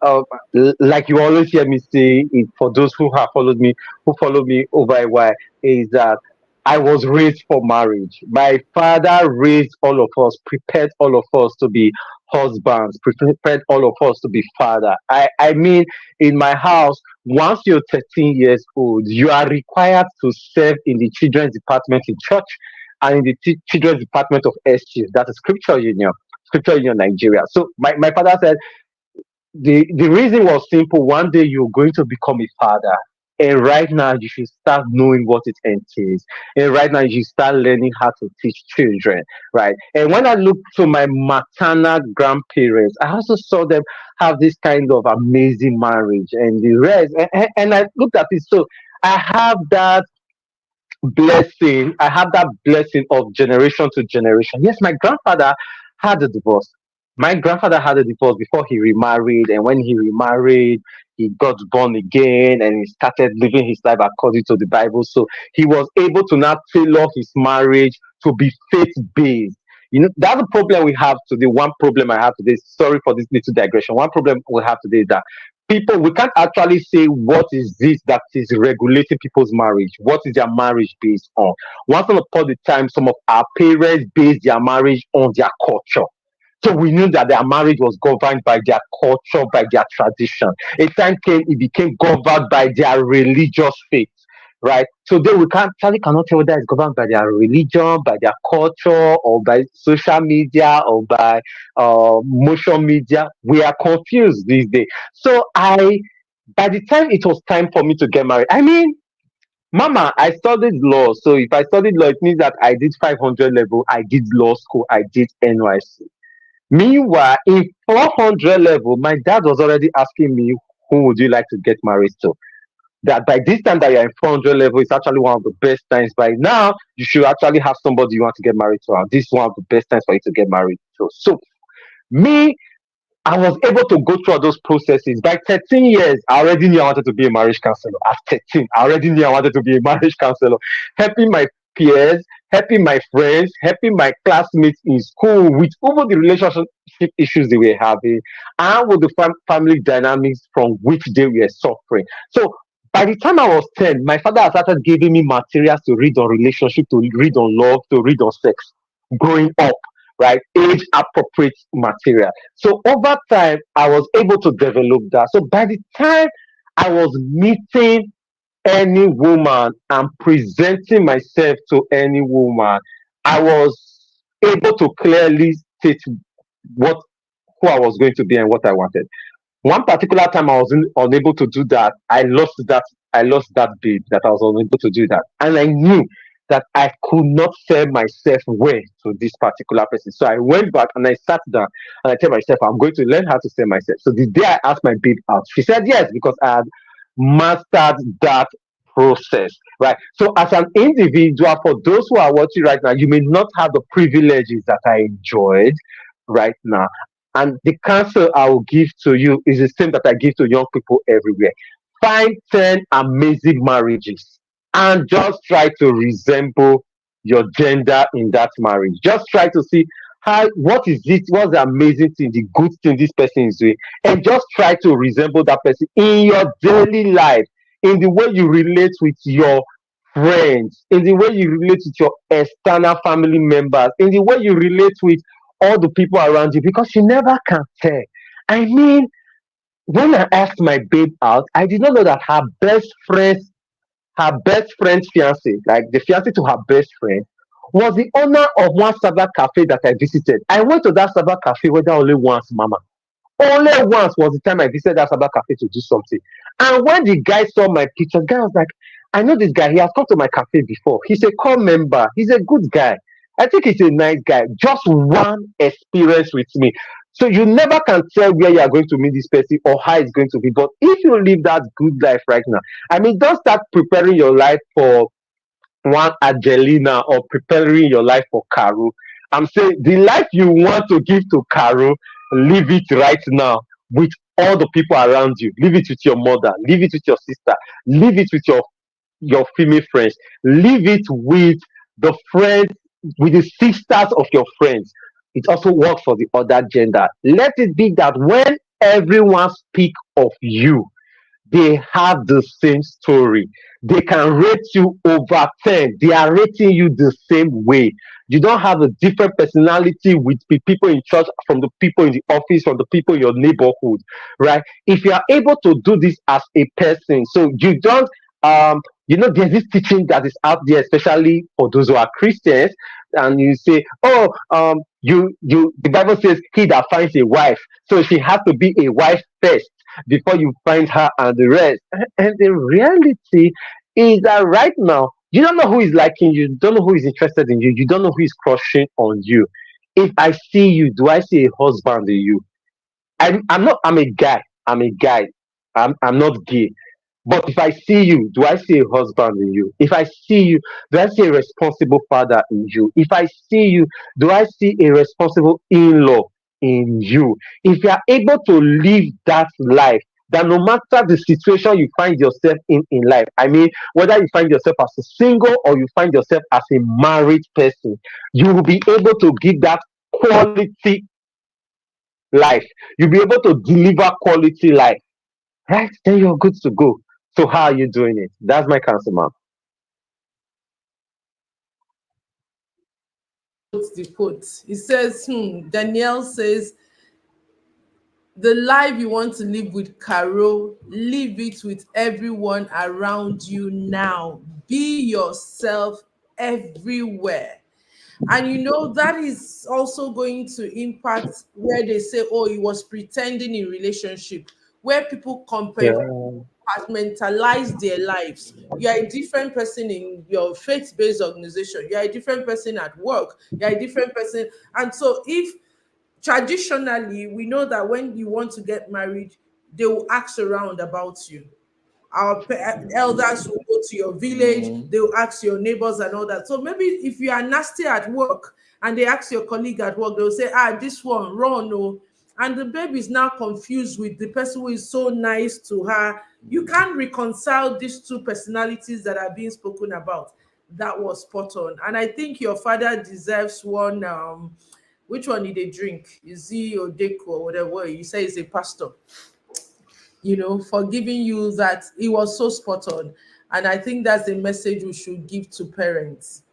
like you always hear me say, for those who have followed me, who follow me over a while, is that I was raised for marriage. My father raised all of us, prepared all of us to be husbands, prepared all of us to be father. I mean, in my house, once you're 13 years old, you are required to serve in the children's department in church and in the children's department of SG, that is Scripture Union Nigeria. So my father said, the reason was simple. One day you're going to become a father. And right now you should start knowing what it entails. And right now you should start learning how to teach children. Right. And when I look to my maternal grandparents, I also saw them have this kind of amazing marriage and the rest. And I looked at it. So I have that blessing. I have that blessing of generation to generation. Yes, my grandfather had a divorce. My grandfather had a divorce before he remarried, and when he remarried, he got born again and he started living his life according to the Bible. So he was able to now tailor his marriage to be faith based. You know, that's the problem we have today. One problem I have today, sorry for this little digression. One problem we have today is that people, we can't actually say what is this that is regulating people's marriage. What is their marriage based on? Once upon a time, some of our parents based their marriage on their culture. So we knew that their marriage was governed by their culture, by their tradition. A time came, it became governed by their religious faith, right? So then we can't actually cannot tell whether it's governed by their religion, by their culture, or by social media, or by motion media. We are confused these days. So by the time it was time for me to get married, I mean, Mama, I studied law. So if I studied law, it means that I did 500 level, I did law school, I did NYC. Meanwhile, in 400 level, my dad was already asking me, who would you like to get married to? That by this time that you're in 400 level, it's actually one of the best times. By now, you should actually have somebody you want to get married to. And this is one of the best times for you to get married to. So, me, I was able to go through all those processes. By 13 years, I already knew I wanted to be a marriage counselor. At 13, I already knew I wanted to be a marriage counselor, helping my peers, helping my friends, helping my classmates in school with over the relationship issues they were having and with the family dynamics from which they were suffering. So by the time I was 10, my father had started giving me materials to read on relationship, to read on love, to read on sex growing up, right? Age appropriate material. So over time, I was able to develop that. So by the time I was meeting any woman and presenting myself to any woman, I was able to clearly state what who I was going to be and what I wanted. One particular time I was unable to do that. I lost that babe that I was unable to do that. And I knew that I could not sell myself well to this particular person. So I went back and I sat down and I told myself, I'm going to learn how to sell myself. So the day I asked my babe out, she said yes, because I had mastered that process, right? So as an individual, for those who are watching right now, you may not have the privileges that I enjoyed right now. And the counsel I will give to you is the same that I give to young people everywhere. Find 10 amazing marriages and just try to resemble your gender in that marriage. Just try to see what is it, what's the amazing thing, the good thing this person is doing, and just try to resemble that person in your daily life, in the way you relate with your friends, in the way you relate with your external family members, in the way you relate with all the people around you, because you never can tell. I mean, when I asked my babe out, I did not know that her best friend's fiance, like the fiance to her best friend, was the owner of one Sabbath cafe that I visited. I went to that Sabbath cafe whether only once, Mama. Only once was the time I visited that Sabbath cafe to do something. And when the guy saw my picture, the guy was like, I know this guy. He has come to my cafe before. He's a core member. He's a good guy. I think he's a nice guy. Just one experience with me. So you never can tell where you are going to meet this person or how it's going to be. But if you live that good life right now, I mean, don't start preparing your life for one Angelina or preparing your life for Caro. I'm saying the life you want to give to Caro, live it right now with all the people around you. Leave it with your mother, leave it with your sister, leave it with your female friends, leave it with the friends, with the sisters of your friends. It also works for the other gender. Let it be that when everyone speak of you, they have the same story. They can rate you over 10. They are rating you the same way. You don't have a different personality with the people in church, from the people in the office, from the people in your neighborhood, right? If you are able to do this as a person, so you don't, there's this teaching that is out there, especially for those who are Christians, and you say, oh, the Bible says, he that finds a wife, so she has to be a wife first before you find her and the rest. And the reality is that right now, you don't know who is liking you, you don't know who is interested in you, you don't know who is crushing on you. If I see you, do I see a husband in you? I'm not, I'm a guy. I'm a guy. I'm not gay. But if I see you, do I see a husband in you? If I see you, do I see a responsible father in you? If I see you, do I see a responsible in law in you? If you are able to live that life, that no matter the situation you find yourself in life, I mean, whether you find yourself as a single or you find yourself as a married person, you will be able to give that quality life. You'll be able to deliver quality life, right? Then you're good to go. So how are you doing it? That's my counsel, ma'am. What's the quote? It says, Danielle says, the life you want to live with Caro, live it with everyone around you now. Be yourself everywhere. And that is also going to impact where they say, oh, he was pretending in relationship, where people Yeah. compartmentalize their lives. You are a different person in your faith-based organization. You are a different person at work. You are a different person. And so if traditionally we know that when you want to get married, they will ask around about you. Our elders will go to your village, they will ask your neighbors and all that. So maybe if you are nasty at work and they ask your colleague at work, they'll say, this one, wrong, no. And the baby is now confused with the person who is so nice to her. You can't reconcile these two personalities that are being spoken about. That was spot on. And I think your father deserves one. Which one did they drink? Is he Odeko or whatever? You say he's a pastor, for giving you that. It was so spot on. And I think that's the message we should give to parents.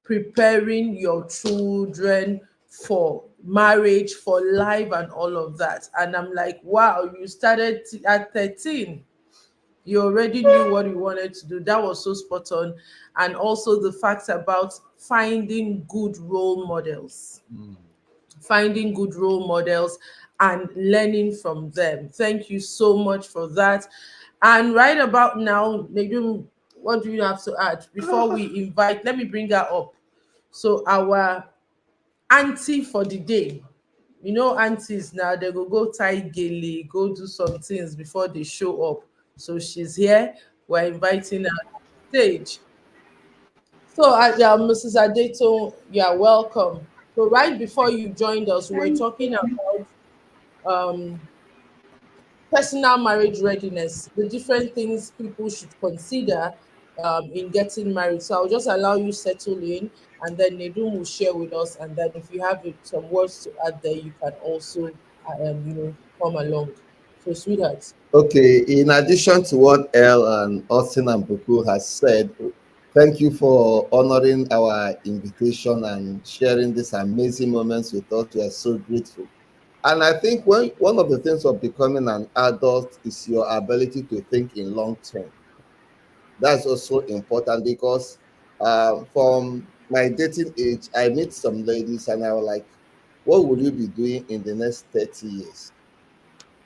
Preparing your children for marriage, for life, and all of that. And I'm like, wow, you started at 13. You already knew what you wanted to do. That was so spot on. And also the fact about finding good role models. Finding good role models and learning from them. Thank you so much for that. And right about now, Nedum, what do you have to add? Before we invite, let me bring her up. So our auntie for the day. Aunties now, they go tie gele, go do some things before they show up. So she's here. We're inviting her to the stage. So, Mrs. Adeto, you are welcome. So, right before you joined us, we were talking about um, personal marriage readiness, the different things people should consider in getting married. So, I'll just allow you settle in, and then Nedum will share with us. And then, if you have some words to add there, you can also, come along. So, sweetheart. Okay, in addition to what El and Austin and Buku has said, thank you for honoring our invitation and sharing these amazing moments with us. We are so grateful. And I think one of the things of becoming an adult is your ability to think in long term. That's also important because from my dating age, I meet some ladies and I was like, what will you be doing in the next 30 years?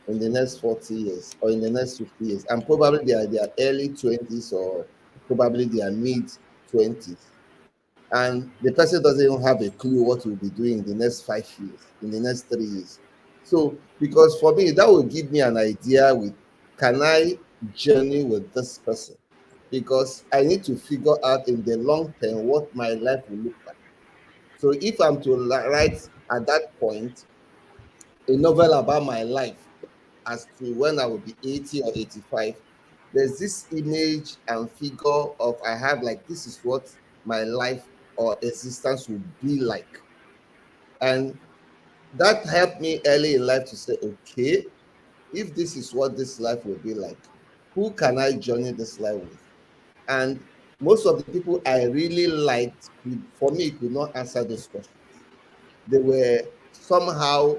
In the next 40 years or in the next 50 years? And probably they are their early 20s or probably their mid 20s. And the person doesn't even have a clue what you'll be doing in the next 5 years, in the next 3 years. So, because for me, that will give me an idea with, can I journey with this person? because I need to figure out in the long term what my life will look like. So if I'm to write at that point a novel about my life as to when I will be 80 or 85, there's this image and figure of I have like this is what my life or existence will be like. And that helped me early in life to say, okay, if this is what this life will be like, who can I journey this life with? And most of the people I really liked, for me, could not answer those questions. They were somehow,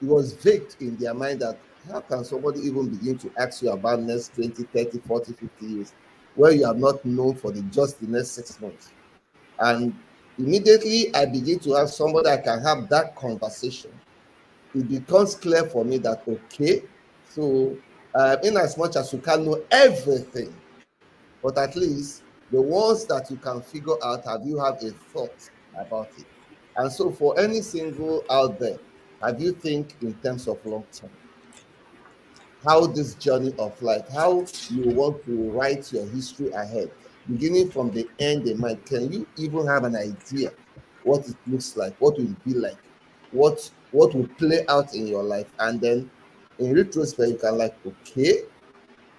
it was vague in their mind that how can somebody even begin to ask you about next 20, 30, 40, 50 years where you have not known for just the next 6 months? And immediately I begin to have somebody I can have that conversation. It becomes clear for me that, okay, so in as much as you can't know everything, but at least the ones that you can figure out, have you have a thought about it? And so for any single out there, have you think in terms of long term? How this journey of life, how you want to write your history ahead, beginning from the end in mind. Can you even have an idea what it looks like, what will it be like, what will play out in your life? And then in retrospect, you can like, okay,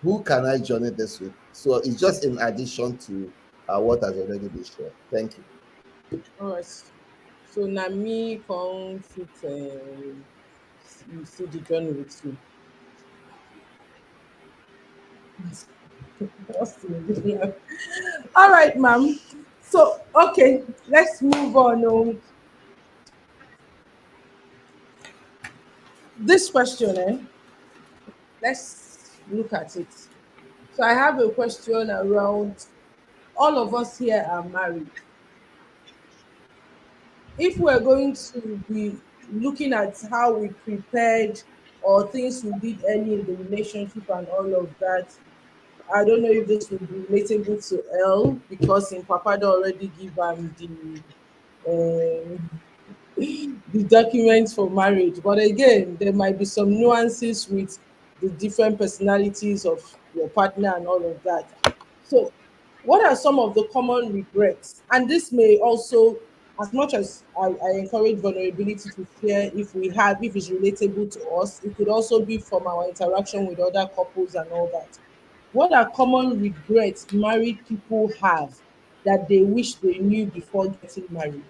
who can I journey this with? So it's just in addition to what has already been shared. Thank you. All right. So now me come fit you see the journey with you. What's the idea? All right, ma'am. So okay, let's move on. This question, let's look at it. So I have a question around all of us here are married. If we're going to be looking at how we prepared or things we did early in the relationship and all of that, I don't know if this will be relatable to L because in Papa already give um, the documents for marriage. But again, there might be some nuances with the different personalities of your partner and all of that. So, what are some of the common regrets? And this may also, as much as I encourage vulnerability to share if it's relatable to us, it could also be from our interaction with other couples and all that. What are common regrets married people have that they wish they knew before getting married?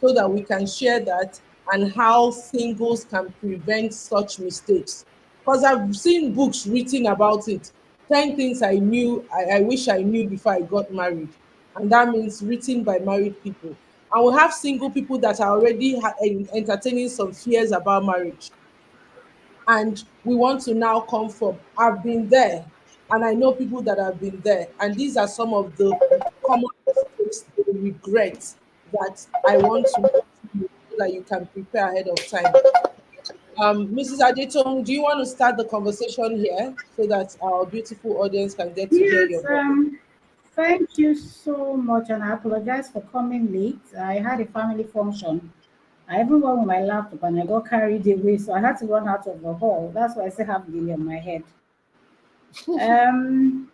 So that we can share that and how singles can prevent such mistakes. Because I've seen books written about it. 10 things I wish I knew before I got married. And that means written by married people. And we have single people that are already entertaining some fears about marriage, and we want to now come from I've been there, and I know people that have been there, and these are some of the common mistakes they regret that I want to know so that you can prepare ahead of time. Mrs. Adetong, do you want to start the conversation here so that our beautiful audience can get to hear your Yes, voice? thank you so much, and I apologize for coming late. I had a family function. I even went with my laptop and I got carried away, so I had to run out of the hall. That's why I still have Lily on my head.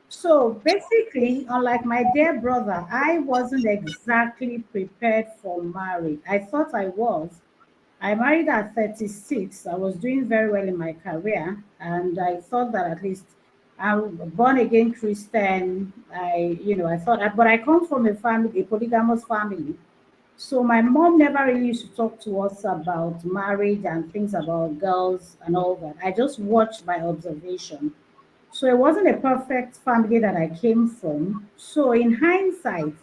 So basically, unlike my dear brother, I wasn't exactly prepared for marriage. I thought I was. I married at 36. I was doing very well in my career, and I thought that at least I'm born again Christian. I thought, but I come from a family, a polygamous family. So my mom never really used to talk to us about marriage and things about girls and all that. I just watched by observation. So it wasn't a perfect family that I came from. So in hindsight,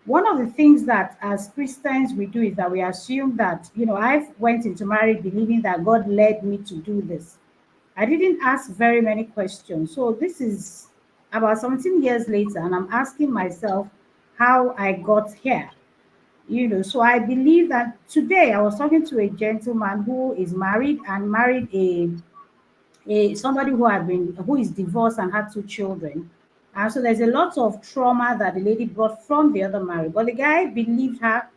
one of the things that as Christians we do is that we assume that, I went into marriage believing that God led me to do this. I didn't ask very many questions. So this is about 17 years later, and I'm asking myself how I got here. So I believe that today I was talking to a gentleman who is married and married somebody who is divorced and had two children. And so there's a lot of trauma that the lady brought from the other marriage. But the guy believed her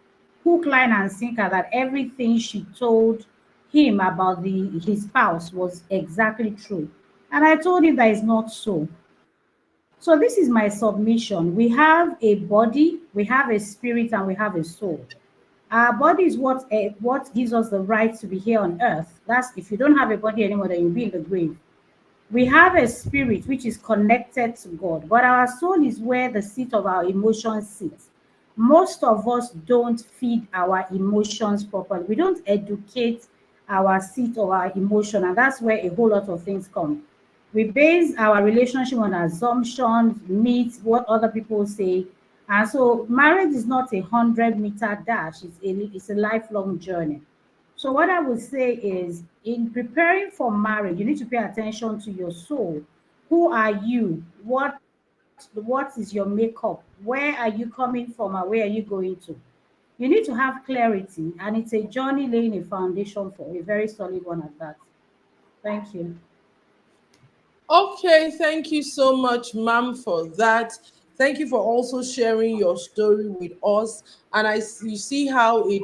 hook, line, and sinker that everything she told him about his spouse was exactly true. And I told him that it's not so. So this is my submission. We have a body, we have a spirit, and we have a soul. Our body is what gives us the right to be here on earth. That's if you don't have a body anymore, then you'll be in the grave. We have a spirit which is connected to God, but our soul is where the seat of our emotions sits. Most of us don't feed our emotions properly. We don't educate our seat of our emotion, and that's where a whole lot of things come. We base our relationship on assumptions, myths, what other people say. And so marriage is not a 100-meter dash, it's a lifelong journey. So what I would say is in preparing for marriage, you need to pay attention to your soul. Who are you? What is your makeup? Where are you coming from and where are you going to? You need to have clarity, and it's a journey laying a foundation for a very solid one at that. Thank you. Okay, thank you so much, ma'am, for that. Thank you for also sharing your story with us. And you see how it,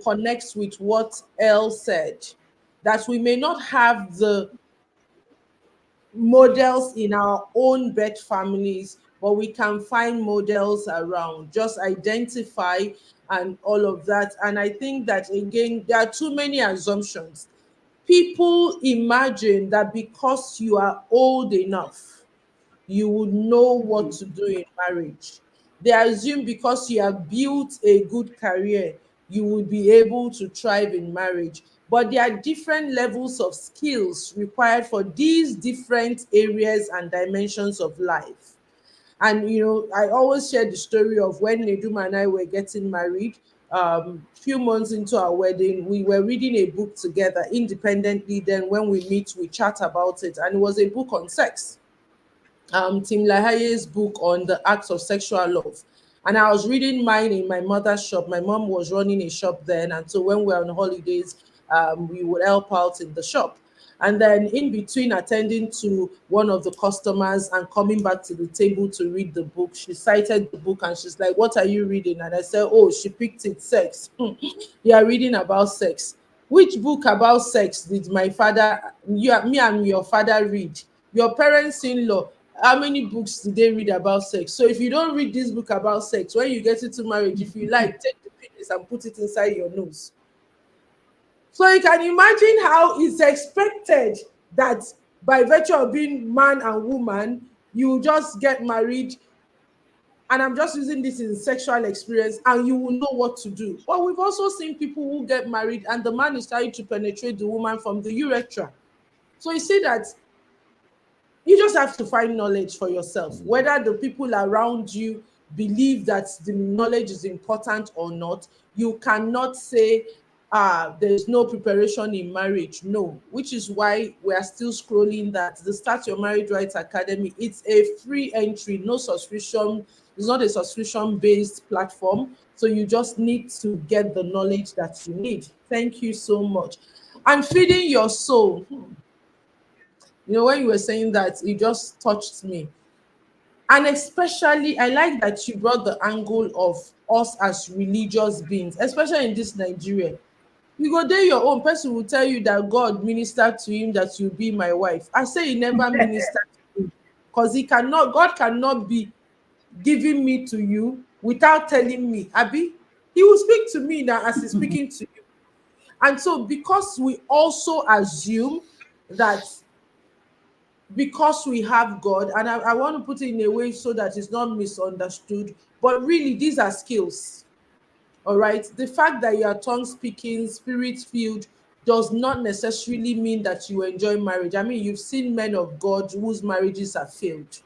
connects with what Elle said, that we may not have the models in our own birth families, but we can find models around. Just identify and all of that. And I think that again, there are too many assumptions. People imagine that because you are old enough, you would know what to do in marriage. They assume because you have built a good career, you will be able to thrive in marriage. But there are different levels of skills required for these different areas and dimensions of life. And I always share the story of when Nedum and I were getting married. Few months into our wedding, we were reading a book together independently. Then when we meet, we chat about it, and it was a book on sex. Tim Lahaye's book on the acts of sexual love. And I was reading mine in my mother's shop. My mom was running a shop then. And so when we were on holidays, we would help out in the shop. And then in between attending to one of the customers and coming back to the table to read the book, she cited the book and she's like, "What are you reading?" And I said, "Oh, she picked it, sex." You are reading about sex. Which book about sex did my father, me and your father read? Your parents-in-law, how many books did they read about sex? So if you don't read this book about sex, when you get into marriage, if you like, take the penis and put it inside your nose. So you can imagine how it's expected that by virtue of being man and woman, you just get married. And I'm just using this in sexual experience, and you will know what to do. But we've also seen people who get married and the man is trying to penetrate the woman from the urethra. So you see that you just have to find knowledge for yourself, whether the people around you believe that the knowledge is important or not. You cannot say there's no preparation in marriage. No, which is why we are still scrolling that the Start Your Marriage Rights Academy, it's a free entry, no subscription. It's not a subscription based platform, so you just need to get the knowledge that you need. Thank you so much. And feeding your soul, when you were saying that, it just touched me. And especially, I like that you brought the angle of us as religious beings, especially in this Nigeria. You go there, your own person will tell you that God ministered to him that you be my wife. I say he never ministered to him, because God cannot be giving me to you without telling me. Abi, he will speak to me now as he's speaking to you. And so, because we also assume that because we have God, and I want to put it in a way so that it's not misunderstood, but really these are skills. All right. The fact that you are tongue speaking, spirit filled does not necessarily mean that you enjoy marriage. I mean, you've seen men of God whose marriages have failed.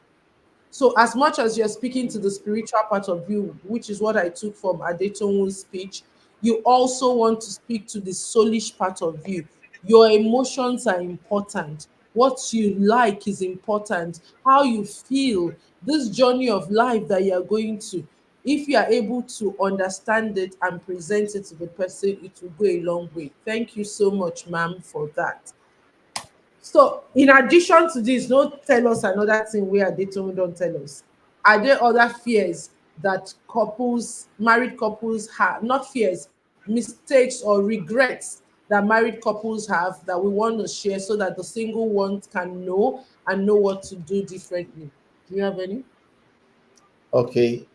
So as much as you're speaking to the spiritual part of you, which is what I took from Adetonwu's speech, you also want to speak to the soulish part of you. Your emotions are important. What you like is important. How you feel, this journey of life that you are going to. If you are able to understand it and present it to the person, it will go a long way. Thank you so much, ma'am, for that. So, in addition to this, don't tell us another thing where they don't tell us. Are there other fears that married couples have? Not fears, mistakes or regrets that married couples have that we want to share so that the single ones can know and know what to do differently, Do you have any? Okay.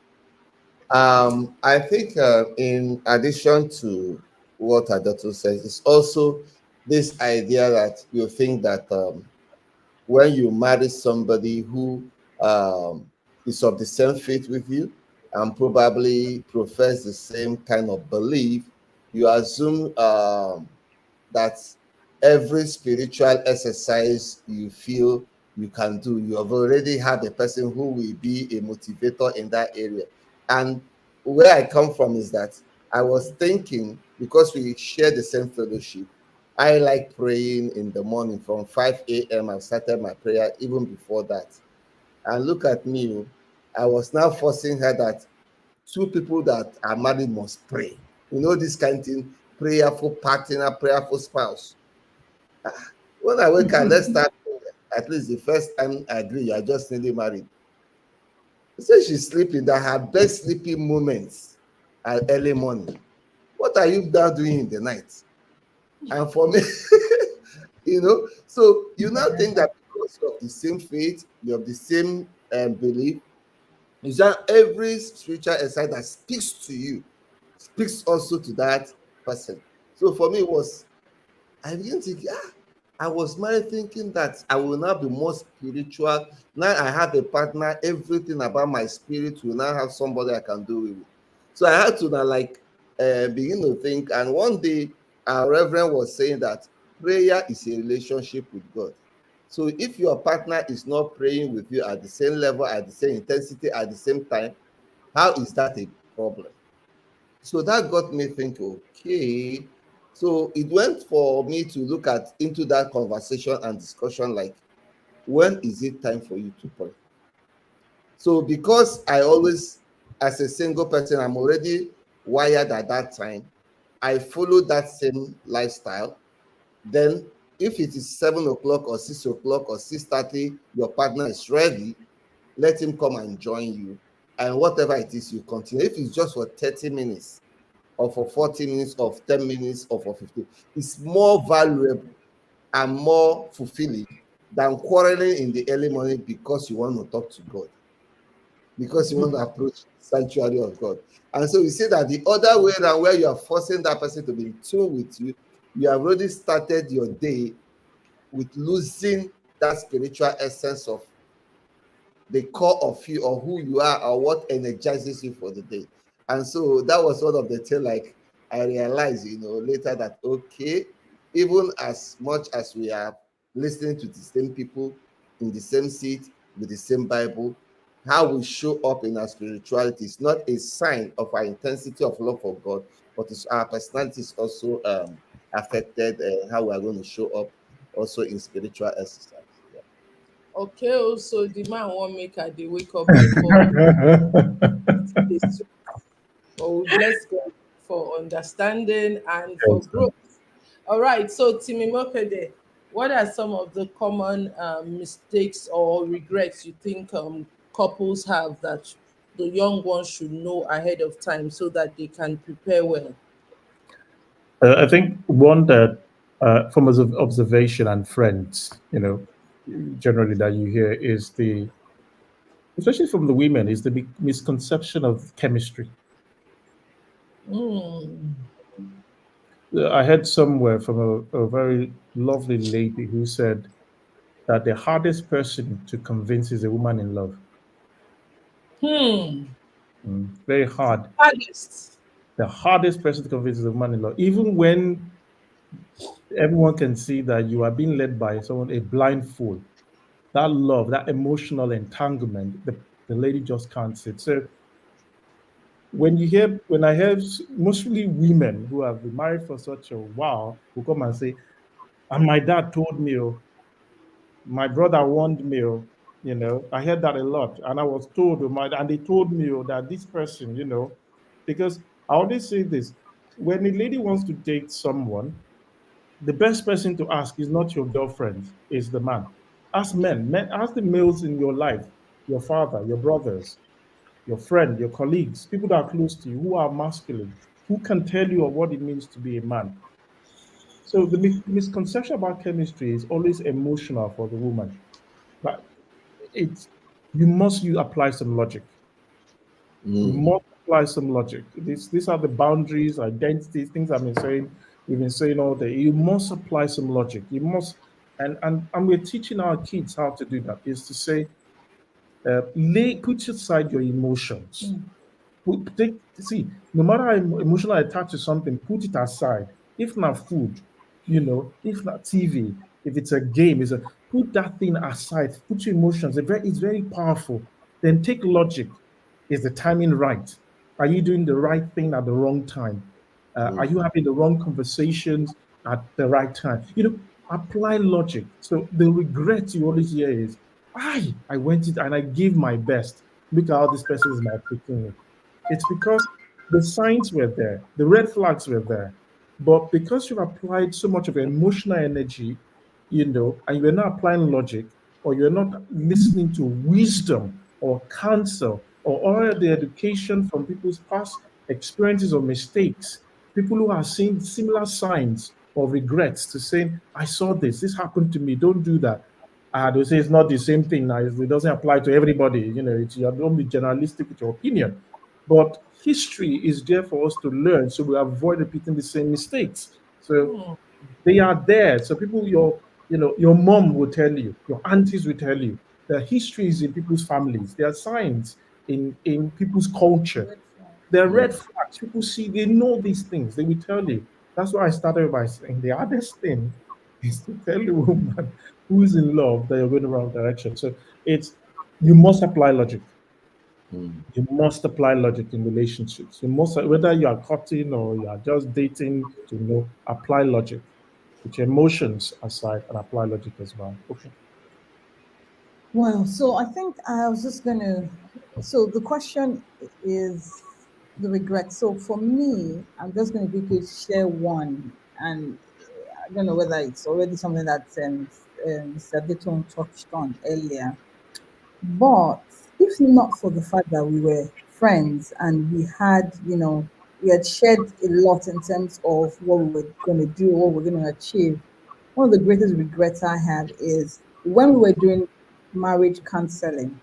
I think in addition to what Adato says, it's also this idea that you think that when you marry somebody who is of the same faith with you and probably profess the same kind of belief, you assume that every spiritual exercise you feel you can do, you have already had a person who will be a motivator in that area. And where I come from is that I was thinking, because we share the same fellowship, I like praying in the morning from 5 a.m. I started my prayer even before that. And look at me, oh, I was now forcing her that two people that are married must pray. You know, this kind of thing, prayerful partner, prayerful spouse. When I wake up, let's start at least the first time I agree, you're just newly married. Say she's sleeping, that her best sleeping moments are early morning. What are you now doing in the night? And for me, so you now think that because you have the same faith, you have the same belief, is that every spiritual exercise that speaks to you speaks also to that person. So for me, it was, I didn't think, I was married thinking that I will now be more spiritual. Now I have a partner, everything about my spirit will now have somebody I can do with. So I had to now like begin to think. And one day, our reverend was saying that prayer is a relationship with God. So if your partner is not praying with you at the same level, at the same intensity, at the same time, how is that a problem? So that got me thinking, okay. So it went for me to look at into that conversation and discussion like, when is it time for you to pray? So because I always, as a single person, I'm already wired at that time, I follow that same lifestyle. Then if it is 7 o'clock or 6 o'clock or 6:30, your partner is ready, let him come and join you. And whatever it is, you continue. If it's just for 30 minutes, or for 40 minutes, or 10 minutes, or for 15. It's more valuable and more fulfilling than quarreling in the early morning because you want to talk to God, because you want to approach the sanctuary of God. And so we say that the other way around, where you are forcing that person to be in tune with you, you have already started your day with losing that spiritual essence of the core of you or who you are or what energizes you for the day. And so that was one of the things like I realized, later that, okay, even as much as we are listening to the same people in the same seat with the same Bible, how we show up in our spirituality is not a sign of our intensity of love for God, but it's our personality is also affected how we are going to show up also in spiritual exercise. Yeah. Okay, so the man won't make her they wake up before this. Oh, bless God for understanding and for Yes, growth. All right, so Timi Mokede, what are some of the common mistakes or regrets you think couples have that the young ones should know ahead of time so that they can prepare well? I think one that, from observation and friends, generally that you hear is especially from the women, is the misconception of chemistry. Mm. I heard somewhere from a very lovely lady who said that the hardest person to convince is a woman in love. Hmm. Very hard. Hardest. The hardest person to convince is a woman in love. Even when everyone can see that you are being led by someone, a blind fool, that love, that emotional entanglement, the lady just can't sit. So when I hear mostly women who have been married for such a while who come and say, and my dad told me, oh, my brother warned me, oh, I heard that a lot. And I was told, and they told me, oh, that this person, because I always say this, when a lady wants to date someone, the best person to ask is not your girlfriend, is the man. Ask men, ask the males in your life, your father, your brothers, your friend, your colleagues, people that are close to you, who are masculine, who can tell you of what it means to be a man. So the misconception about chemistry is always emotional for the woman. But it's you apply some logic. You Mm. must apply some logic. These are the boundaries, identities, things we've been saying all day. You must apply some logic. You must, and we're teaching our kids how to do that, is to say, put aside your emotions. See, no matter how emotionally attached to something, put it aside. If not food, if not TV, if it's a game, put that thing aside. Put your emotions. It's very powerful. Then take logic. Is the timing right? Are you doing the right thing at the wrong time? Are you having the wrong conversations at the right time? Apply logic. So the regret you always hear is, I went it and I gave my best. Look at how this person is maltreating me. It's because the signs were there, the red flags were there. But because you've applied so much of your emotional energy, and you're not applying logic, or you're not listening to wisdom or counsel or all the education from people's past experiences or mistakes, people who are seeing similar signs of regrets to saying, I saw this happened to me, don't do that. They say it's not the same thing now. It doesn't apply to everybody. You don't be generalistic with your opinion. But history is there for us to learn so we avoid repeating the same mistakes. So they are there. So your mom will tell you, your aunties will tell you, the history is in people's families. There are signs in people's culture. There are red flags. People see, they know these things. They will tell you. That's why I started by saying the hardest thing is to tell a woman who is in love that you're going the wrong direction. So you must apply logic. You must apply logic in relationships. You must, whether you are cutting or you are just dating, apply logic. Put your emotions aside and apply logic as well. Okay. Wow. So I think I was just going to. So the question is the regret. So for me, I'm just going to quickly share one. And I don't know whether it's already something that Mr. Dayton touched on earlier. But if not for the fact that we were friends and we had shared a lot in terms of what we were going to do, what we're going to achieve, one of the greatest regrets I have is when we were doing marriage counseling.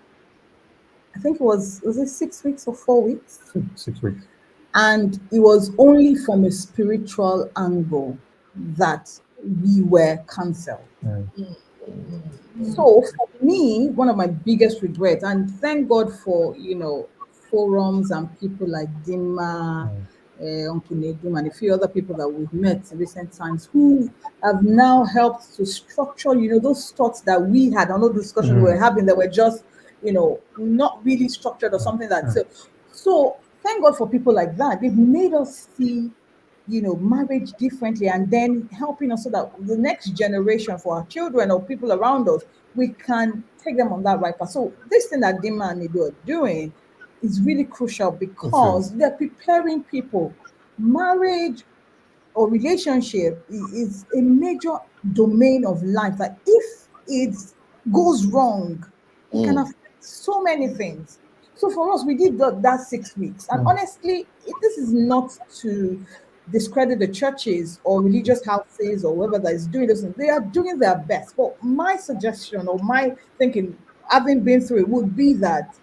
I think was it 6 weeks or 4 weeks? 6 weeks. And it was only from a spiritual angle that we were counseled. So for me, one of my biggest regrets, and thank God for forums and people like Dima, Uncle Nedum, and a few other people that we've met in recent times who have now helped to structure, those thoughts that we had, and all the discussions we were having that were just, not really structured or something like that. So thank God for people like that. They've made us see marriage differently, and then helping us so that the next generation, for our children or people around us, we can take them on that right path. So this thing that Dima and Nido are doing is really crucial because they're preparing people. Marriage or relationship is a major domain of life that if it goes wrong, it can affect so many things. So for us, we did that 6 weeks. And honestly, this is not to discredit the churches or religious houses or whoever that is doing this. They are doing their best. But my suggestion or my thinking, having been through it, would be that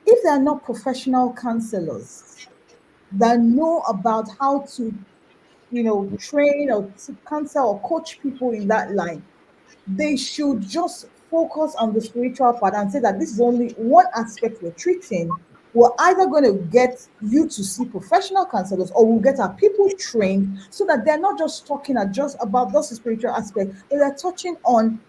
if they are not professional counselors that know about how to train or to counsel or coach people in that line, they should just focus on the spiritual part and say that this is only one aspect we're treating. We're either going to get you to see professional counselors or we'll get our people trained so that they're not just talking just about those spiritual aspects, but they're touching on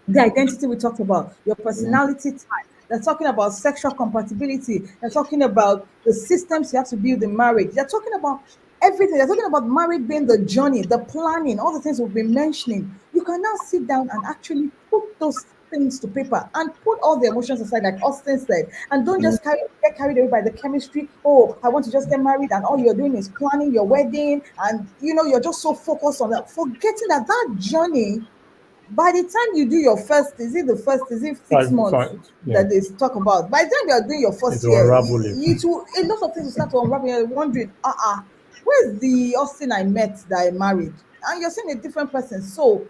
the identity we talked about, your personality type. They're talking about sexual compatibility. They're talking about the systems you have to build in marriage. They're talking about everything. They're talking about marriage being the journey, the planning, all the things we've been mentioning. You can now sit down and actually put those things to paper and put all the emotions aside, like Austin said, and don't just get carried away by the chemistry. Oh, I want to just get married, and all you're doing is planning your wedding, and you're just so focused on that, forgetting that journey. By the time you do your first, is it 6 months that they talk about? By the time you are doing your first year, a lot of things will start to unravel. You're wondering, where's the Austin I met that I married? And you're seeing a different person. So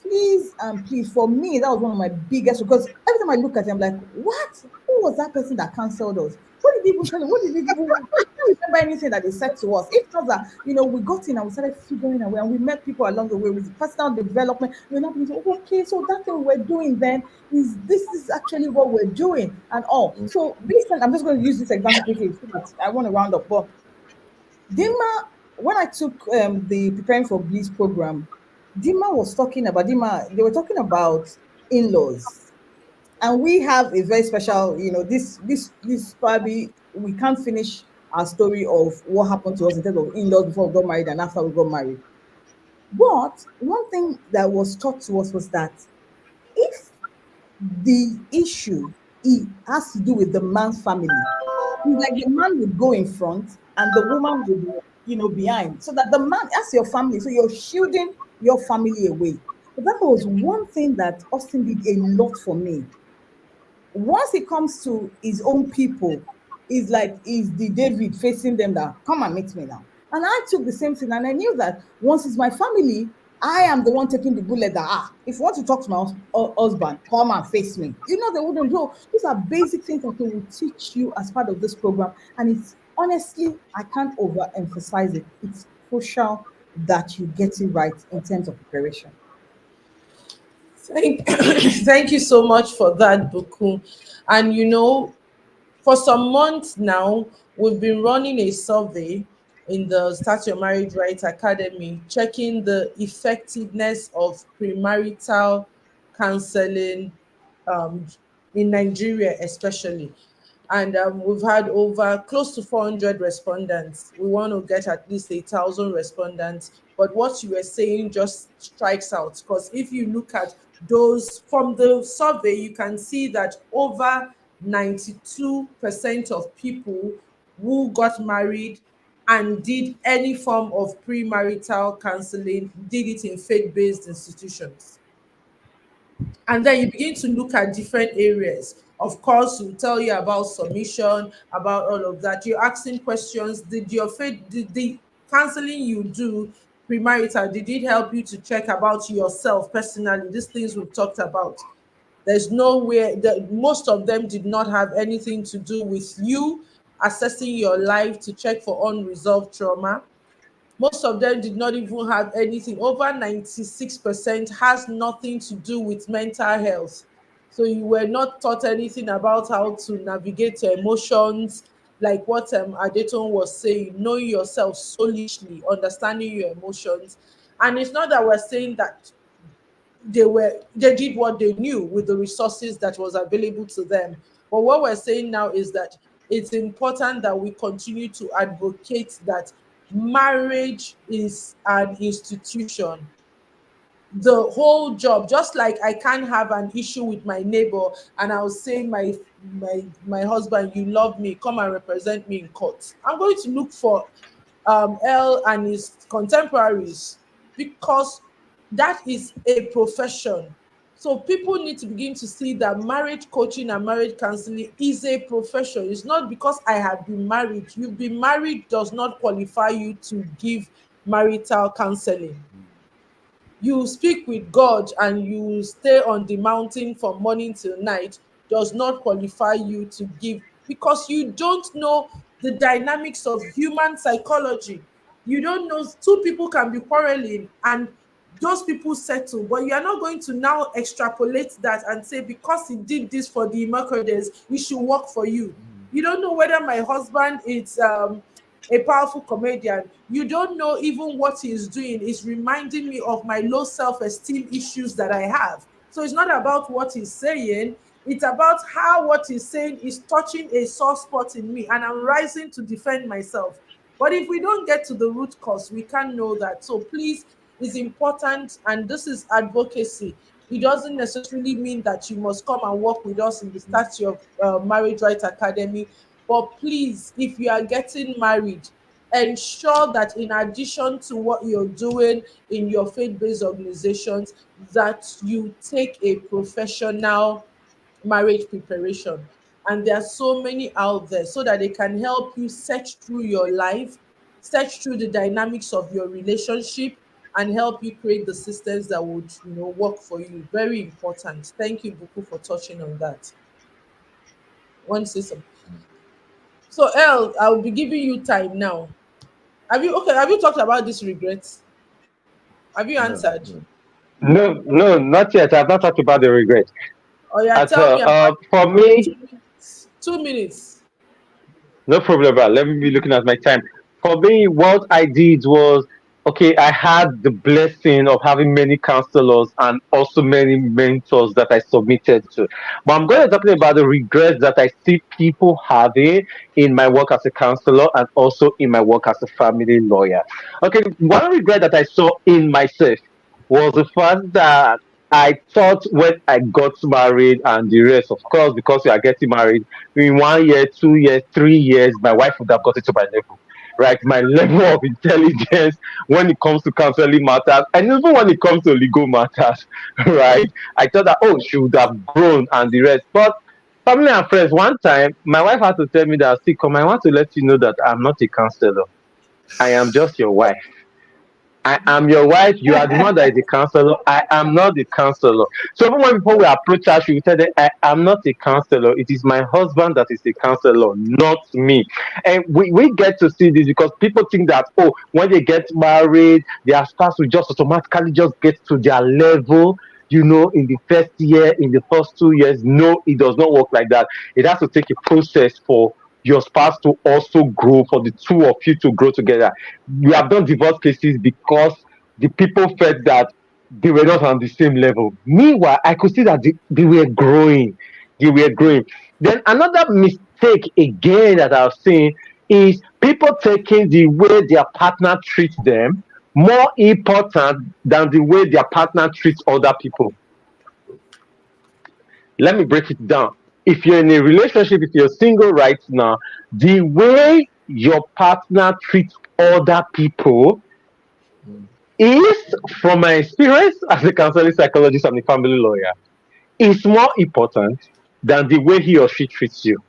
please and please, for me, that was one of my biggest, because every time I look at it, I'm like, what? Who was that person that canceled us? What did they even tell you? What did they even, I can't remember anything that they said to us. If not that, we got in and we started figuring away and we met people along the way with personal development. We're not being so, okay, so that thing we're doing then is this is actually what we're doing and all. So this time, I'm just going to use this example quickly so that I want to round up. But Dima, when I took the Preparing for Bliss program, they were talking about in-laws. And we have a very special, this probably we can't finish our story of what happened to us in terms of in-laws before we got married and after we got married. But one thing that was taught to us was that if the issue it has to do with the man's family, it's like the man would go in front and the woman would be, behind. So that the man, as your family, so you're shielding your family away. But that was one thing that Austin did a lot for me. Once it comes to his own people, is like is the David facing them that come and meet me now. And I took the same thing, and I knew that once it's my family, I am the one taking the bullet. That if you want to talk to my husband, come and face me. They wouldn't do. These are basic things that they will teach you as part of this program, and it's honestly I can't overemphasize it. It's crucial that you get it right in terms of preparation. Thank, thank you so much for that, Buku. And for some months now, we've been running a survey in the Start Your Marriage Right Academy, checking the effectiveness of premarital counseling um, in Nigeria, especially. And we've had over close to 400 respondents. We want to get at least 1,000 respondents. But what you were saying just strikes out, because if you look at those from the survey, you can see that over 92% of people who got married and did any form of premarital counseling did it in faith-based institutions. And then you begin to look at different areas. Of course, we tell you about submission, about all of that. You're asking questions. Did the counseling you do premarital, did it help you to check about yourself personally? These things we've talked about. There's nowhere that most of them did not have anything to do with you assessing your life to check for unresolved trauma. Most of them did not even have anything. Over 96% has nothing to do with mental health. So you were not taught anything about how to navigate your emotions, like what Adeton was saying, knowing yourself solidly, understanding your emotions. And it's not that we're saying that they did what they knew with the resources that was available to them. But what we're saying now is that it's important that we continue to advocate that marriage is an institution. The whole job, just like I can't have an issue with my neighbor and I'll say my husband, you love me, come and represent me in court. I'm going to look for L and his contemporaries, because that is a profession. So people need to begin to see that marriage coaching and marriage counseling is a profession. It's not because I have been married. You've been married does not qualify you to give marital counseling. You speak with God and you stay on the mountain from morning till night does not qualify you to give, because you don't know the dynamics of human psychology. You don't know two people can be quarreling and those people settle, but you are not going to now extrapolate that and say because he did this for the Mercedes, it should work for you. You don't know whether my husband is a powerful comedian. You don't know even what he's doing is reminding me of my low self-esteem issues that I have. So it's not about what he's saying, it's about how what he's saying is touching a sore spot in me and I'm rising to defend myself. But if we don't get to the root cause, we can't know that. So please, it's important, and this is advocacy. It doesn't necessarily mean that you must come and work with us in the Statue of Marriage Rights Academy. But please, if you are getting married, ensure that in addition to what you're doing in your faith-based organizations, that you take a professional marriage preparation. And there are so many out there so that they can help you search through your life, search through the dynamics of your relationship, and help you create the systems that would, work for you. Very important. Thank you, Buku, for touching on that. One system. So, El, I will be giving you time now. Have you talked about this regrets? Have you No, answered? no. No, no, not yet. I've not talked about the regret Or yeah, at tell me all. about For it. me, 2 minutes. 2 minutes. no problem, bro. Let me be looking at my time. For me, what I did was okay, I had the blessing of having many counselors and also many mentors that I submitted to. But I'm going to talk about the regrets that I see people having in my work as a counselor and also in my work as a family lawyer. Okay, one regret that I saw in myself was the fact that I thought when I got married and the rest, of course, because we are getting married in 1 year, 2 years, 3 years, my wife would have got to my level, right? My level of intelligence when it comes to counseling matters, and even when it comes to legal matters, right? I thought that, oh, she would have grown and the rest. But family and friends, one time, my wife had to tell me that, see, come, I want to let you know that I'm not a counselor. I am just your wife. I am your wife. You are the one that is the counselor. I am not the counselor. So even when people will approach her, she will tell them, I am not a counselor. It is my husband that is a counselor, not me. And we get to see this because people think that, oh, when they get married, their spouse will just automatically just get to their level. In the first year, in the first 2 years. No, it does not work like that. It has to take a process for your spouse to also grow, for the two of you to grow together. We have done divorce cases because the people felt that they were not on the same level. Meanwhile, I could see that they were growing. They were growing. Then another mistake again that I've seen is people taking the way their partner treats them more important than the way their partner treats other people. Let me break it down. If you're in a relationship, if you're single right now, the way your partner treats other people Mm. is, from my experience as a counseling psychologist and a family lawyer, is more important than the way he or she treats you.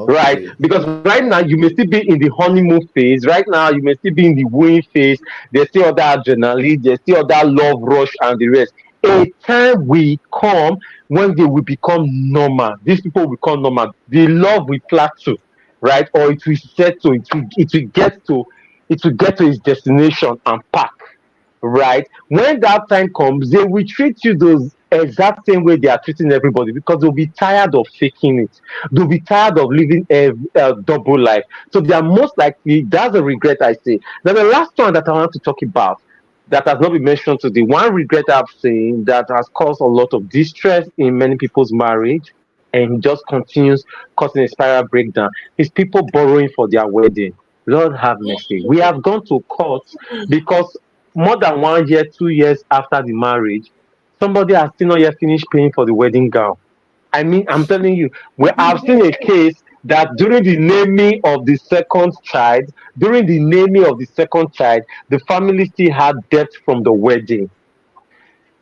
Right? Okay. Because right now you may still be in the honeymoon phase. Right now you may still be in the wooing phase. There's still other adrenaline. There's still other love rush and the rest. A time will come when they will become normal. These people will become normal. The love will plateau, right? Or it will settle. It will get to its destination and pack, right? When that time comes, they will treat you those exact same way they are treating everybody because they'll be tired of faking it. They'll be tired of living a double life. So they are most likely, that's a regret I say. Now, the last one that I want to talk about that has not been mentioned today, one regret I've seen that has caused a lot of distress in many people's marriage and just continues causing a spiral breakdown is people borrowing for their wedding. Lord have mercy. We have gone to court because more than 1 year, 2 years after the marriage, somebody has still not yet finished paying for the wedding gown. I mean, I'm telling you, we have seen a case that during the naming of the second child, the family still had debt from the wedding.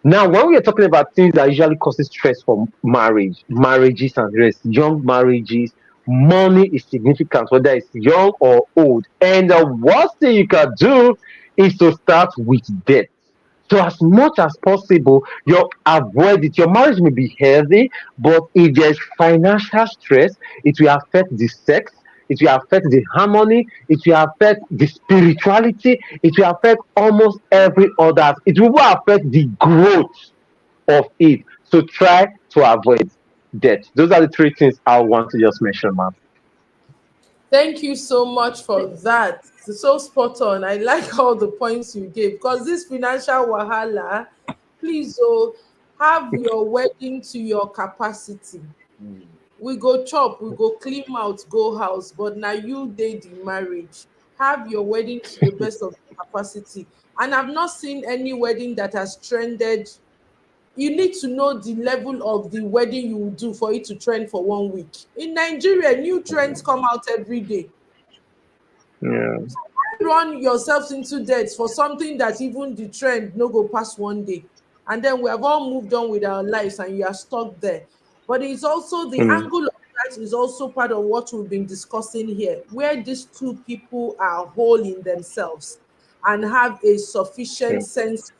Now, when we are talking about things that usually causes stress for marriages and rest, young marriages, money is significant, whether it's young or old. And the worst thing you can do is to start with debt. So as much as possible, you avoid it. Your marriage may be healthy, but if there's financial stress, it will affect the sex, it will affect the harmony, it will affect the spirituality, it will affect almost every other. It will even affect the growth of it. So try to avoid debt. Those are the three things I want to just mention, ma'am. Thank you so much for that. It's so spot on. I like all the points you gave because this financial wahala, please, have your wedding to your capacity. Mm. We go chop, we go clean out, go house, but now you did the marriage. Have your wedding to the best of your capacity. And I've not seen any wedding that has trended. You need to know the level of the wedding you will do for it to trend for 1 week. In Nigeria, new trends come out every day. Yeah. Run yourselves into debt for something that even the trend no go past 1 day, and then we have all moved on with our lives and you are stuck there. But it's also the Mm. angle of that is also part of what we've been discussing here, where these two people are whole in themselves. and have a sufficient sense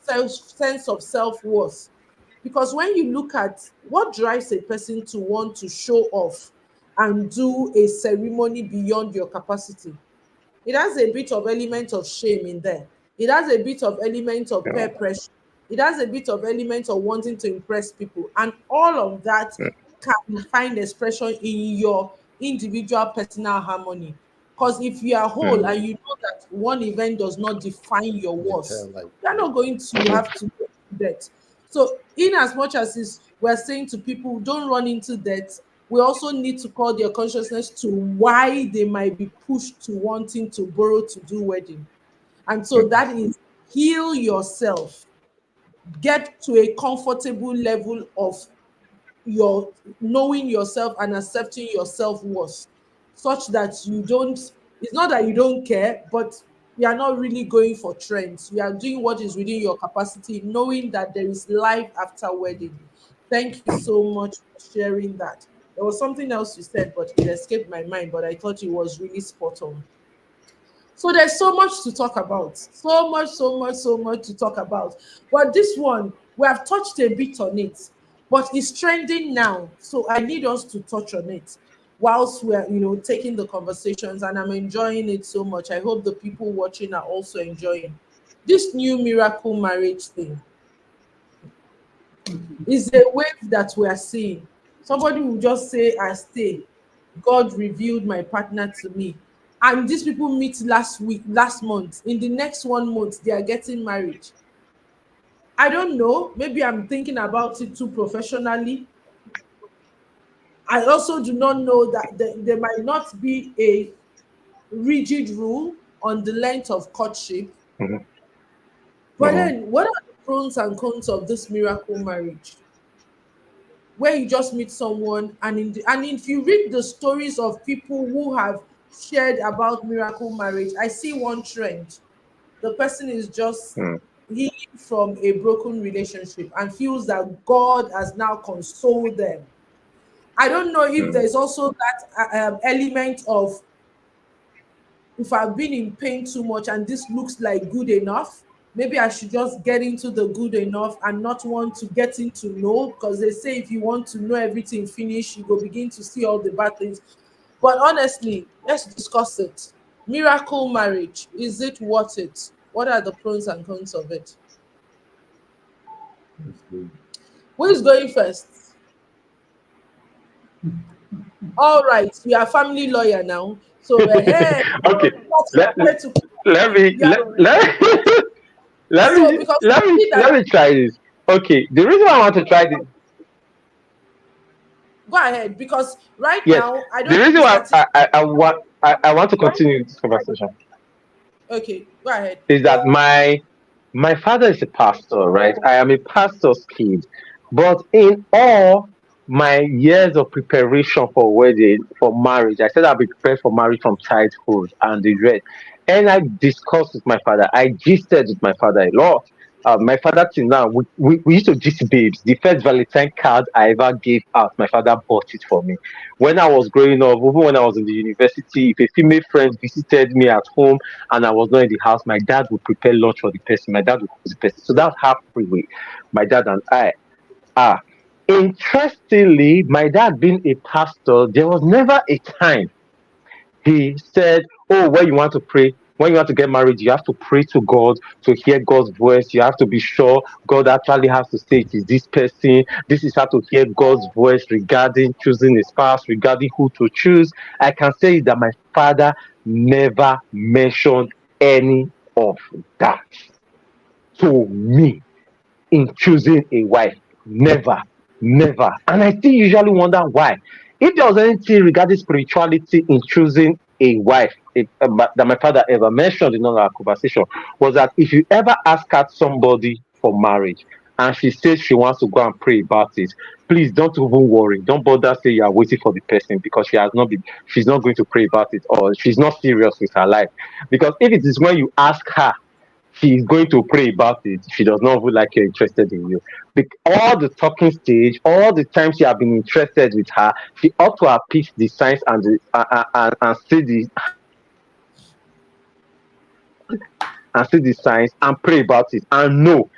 of self-worth. Because when you look at what drives a person to want to show off and do a ceremony beyond your capacity, it has a bit of element of shame in there. It has a bit of element of peer pressure. It has a bit of element of wanting to impress people. And all of that can find expression in your individual personal harmony. Because if you are whole and you know that one event does not define your worth, you're not going to have to go into debt. So, in as much as we're saying to people, don't run into debt, we also need to call their consciousness to why they might be pushed to wanting to borrow to do wedding. And so that is heal yourself, get to a comfortable level of your knowing yourself and accepting your self-worth, such that you don't, it's not that you don't care, but you are not really going for trends. You are doing what is within your capacity, knowing that there is life after wedding. Thank you so much for sharing that. There was something else you said, but it escaped my mind, but I thought it was really spot on. So there's so much to talk about. So much to talk about. But this one, we have touched a bit on it, but it's trending now. So I need us to touch on it whilst we're, taking the conversations, and I'm enjoying it so much. I hope the people watching are also enjoying this new miracle marriage thing. Is a wave that we are seeing. Somebody will just say, I stay. God revealed my partner to me. And these people meet last month. In the next 1 month, they are getting married. I don't know. Maybe I'm thinking about it too professionally. I also do not know that there might not be a rigid rule on the length of courtship. But then, what are the pros and cons of this miracle marriage, where you just meet someone and if you read the stories of people who have shared about miracle marriage, I see one trend. The person is just healing from a broken relationship and feels that God has now consoled them. I don't know if there's also that element of, if I've been in pain too much and this looks like good enough, maybe I should just get into the good enough and not want to get into know, because they say if you want to know everything finish, you go begin to see all the bad things. But honestly, let's discuss it. Miracle marriage, is it worth it? What are the pros and cons of it? Who is going first? All right, you are family lawyer now. So, Okay. Let me try this. Okay. The reason I want to try this. Go ahead, because now I don't. The reason why I want to continue this conversation. Okay, go ahead. Is that my father is a pastor, right? I am a pastor's kid, but in all my years of preparation for wedding, for marriage, I said I'll be prepared for marriage from childhood and the rest. And I discussed with my father. I gisted with my father a lot. My father till now, we used to gist babes. The first Valentine card I ever gave out, my father bought it for me. When I was growing up, even when I was in the university, if a female friend visited me at home and I was not in the house, my dad would prepare lunch for the person. My dad would cook the person. So that's how free my dad and I are. Interestingly, my dad being a pastor, there was never a time he said, oh, when you want to pray, when you want to get married, you have to pray to God to hear God's voice. You have to be sure God actually has to say it is this person. This is how to hear God's voice regarding choosing a spouse, regarding who to choose. I can say that my father never mentioned any of that to me in choosing a wife. Never. And I still usually wonder why. If there was anything regarding spirituality in choosing a wife that my father ever mentioned in our conversation, was that if you ever ask out somebody for marriage and she says she wants to go and pray about it, please don't even worry. Don't bother say you are waiting for the person, because she's not going to pray about it, or she's not serious with her life. Because if it is when you ask her, she's going to pray about it, she does not feel like you're interested in you. All the talking stage, all the times you have been interested with her, she ought to have picked the signs and see the and see the signs and pray about it. And no,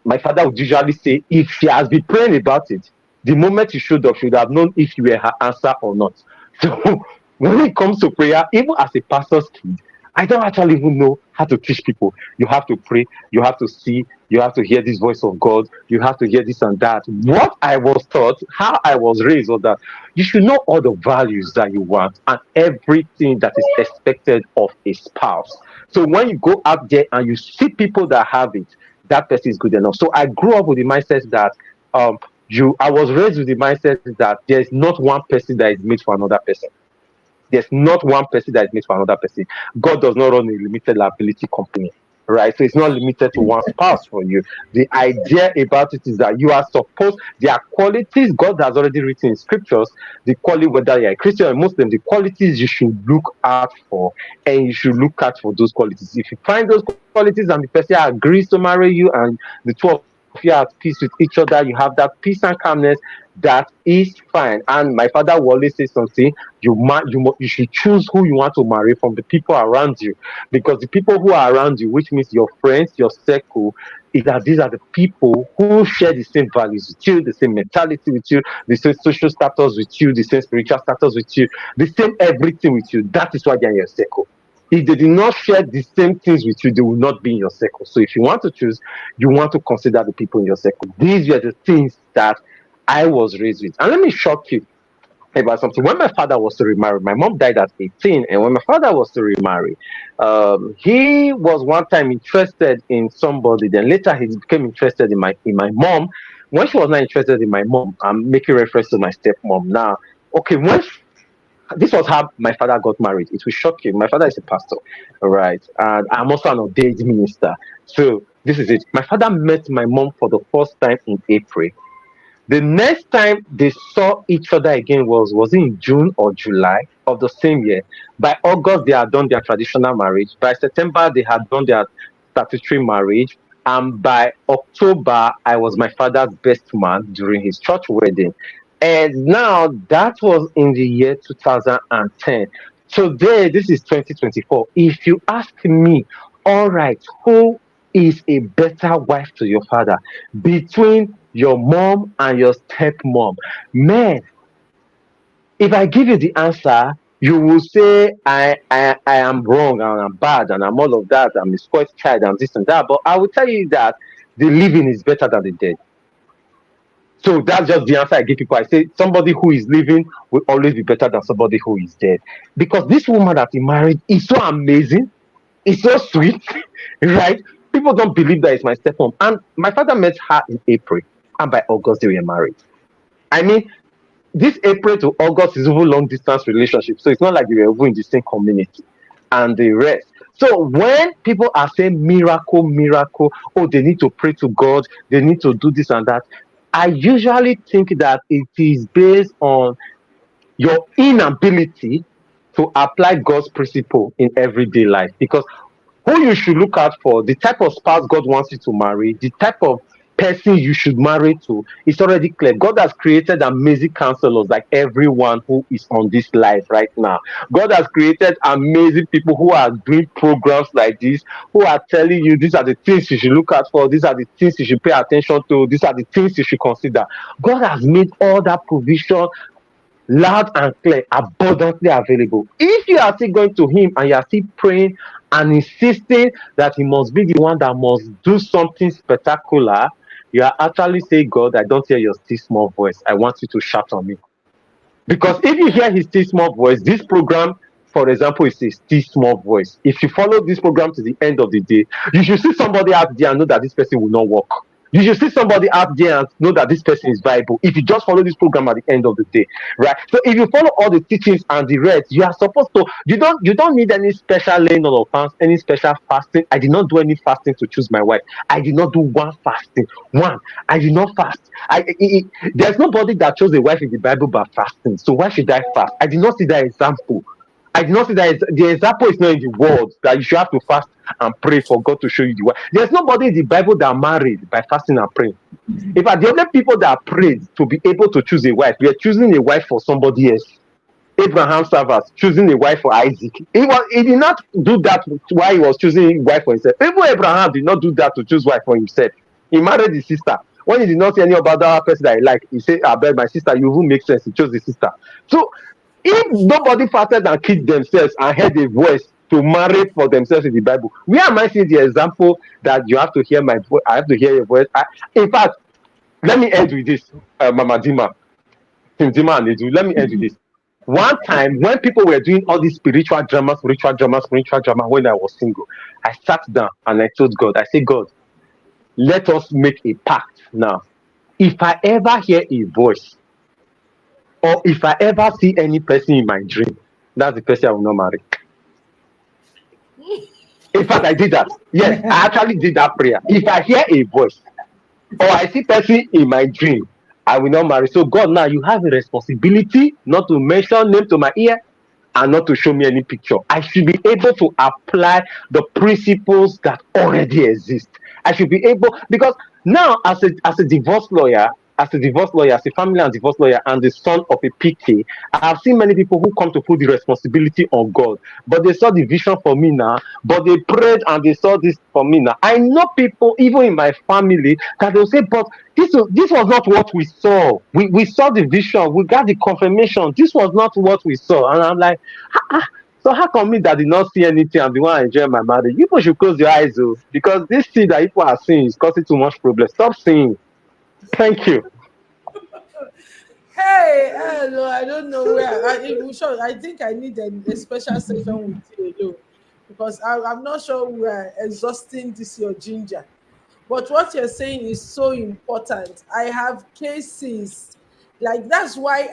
my father would usually say, if she has been praying about it, the moment you showed up, she would have known if you were her answer or not. So when it comes to prayer, even as a pastor's kid, I don't actually even know how to teach people. You have to pray, you have to see, you have to hear this voice of God, you have to hear this and that. What I was taught, how I was raised, was that you should know all the values that you want and everything that is expected of a spouse. So when you go out there and you see people that have it, that person is good enough. So I grew up with the mindset that I was raised with the mindset that there's not one person that is made for another person. There's not one person that is made for another person. God does not run a limited liability company, right? So it's not limited to one spouse for you. The idea about it is that you are supposed, there are qualities God has already written in scriptures, the quality, whether you're a Christian or Muslim, the qualities you should look out for, and you should look out for those qualities. If you find those qualities and the person agrees to marry you and the two of you are at peace with each other, you have that peace and calmness, that is fine. And my father will always say something: you should choose who you want to marry from the people around you, because the people who are around you, which means your friends, your circle, is that these are the people who share the same values with you, the same mentality with you, the same social status with you, the same spiritual status with you, the same everything with you. That is why they're in your circle. If they did not share the same things with you, they will not be in your circle. So if you want to choose, you want to consider the people in your circle. These were the things that I was raised with. And let me shock you about something. When my father was to remarry, my mom died at 18, and when my father was to remarry, he was one time interested in somebody, then later he became interested in my mom. When she was not interested in my mom, I'm making reference to my stepmom now. Okay, this was how my father got married. It will shock you. My father is a pastor, all right, and I'm also an ordained minister. So this is it. My father met my mom for the first time in April. The next time they saw each other again was in June or July of the same year. By August, they had done their traditional marriage. By September, they had done their statutory marriage. And by October, I was my father's best man during his church wedding. And now that was in the year 2010. Today, this is 2024. If you ask me, all right, who is a better wife to your father between your mom and your stepmom? Man, if I give you the answer, you will say I am wrong and I'm bad and I'm all of that. I'm a spoiled child and this and that. But I will tell you that the living is better than the dead. So that's just the answer I give people. I say somebody who is living will always be better than somebody who is dead. Because this woman that he married is so amazing. It's so sweet, right? People don't believe that it's my stepmom. And my father met her in April, and by August they were married. I mean, this April to August is even long distance relationship, so it's not like they were even in the same community and the rest. So when people are saying miracle, oh, they need to pray to God, they need to do this and that, I usually think that it is based on your inability to apply God's principle in everyday life. Because who you should look out for, the type of spouse God wants you to marry, the type of person you should marry to, it's already clear. God has created amazing counselors like everyone who is on this life right now. God has created amazing people who are doing programs like this, who are telling you these are the things you should look out for, these are the things you should pay attention to, these are the things you should consider. God has made all that provision loud and clear, abundantly available. If you are still going to him and you are still praying and insisting that he must be the one that must do something spectacular, you are actually saying, God, I don't hear your still small voice. I want you to shout on me. Because if you hear his still small voice, this program, for example, is a still small voice. If you follow this program to the end of the day, you should see somebody out there and know that this person will not work. You should see somebody out there and know that this person is viable if you just follow this program at the end of the day, right? So if you follow all the teachings and the rest, you are supposed to, you don't need any special laying on of hands, any special fasting. I did not do any fasting to choose my wife. I did not do one fasting. I did not fast. There's nobody that chose a wife in the Bible by fasting. So why should I fast? I did not see that example. I did not see that the example is not in the world that you should have to fast and pray for God to show you the way. There's nobody in the Bible that married by fasting and praying. In fact, the only people that prayed to be able to choose a wife, we are choosing a wife for somebody else. Abraham servers choosing a wife for Isaac. He did not do that while he was choosing a wife for himself. Even Abraham did not do that to choose wife for himself. He married his sister. When he did not see any other person that he liked, he said, I beg my sister, you will make sense. He chose the sister. So if nobody fasted and killed themselves and heard a voice to marry for themselves in the Bible, where am I seeing the example that you have to hear my voice? I have to hear your voice. In fact, let me end with this, Mama Dima, Dima and Edu. Let me end with this. One time when people were doing all these spiritual drama, when I was single, I sat down and I told God, I said, God, let us make a pact now. If I ever hear a voice, or if I ever see any person in my dream, that's the person I will not marry. In fact, I did that. Yes, I actually did that prayer. If I hear a voice, or I see person in my dream, I will not marry. So God, now you have a responsibility not to mention name to my ear and not to show me any picture. I should be able to apply the principles that already exist. I should be able, because now as a divorce lawyer, as a family and divorce lawyer, and the son of a PK, I have seen many people who come to put the responsibility on God, but they saw the vision for me now, but they prayed and they saw this for me now. I know people, even in my family, that they'll say, but this was not what we saw. We saw the vision, we got the confirmation. This was not what we saw. And I'm like, so how come me that did not see anything and the one enjoy my marriage? People should close your eyes, though, because this thing that people are seeing is causing too much problem. Stop seeing. Thank you. Hey, hello, I don't know where. I think I need a special session with you alone because I'm not sure we are exhausting this your ginger. But what you're saying is so important. I have cases like that's why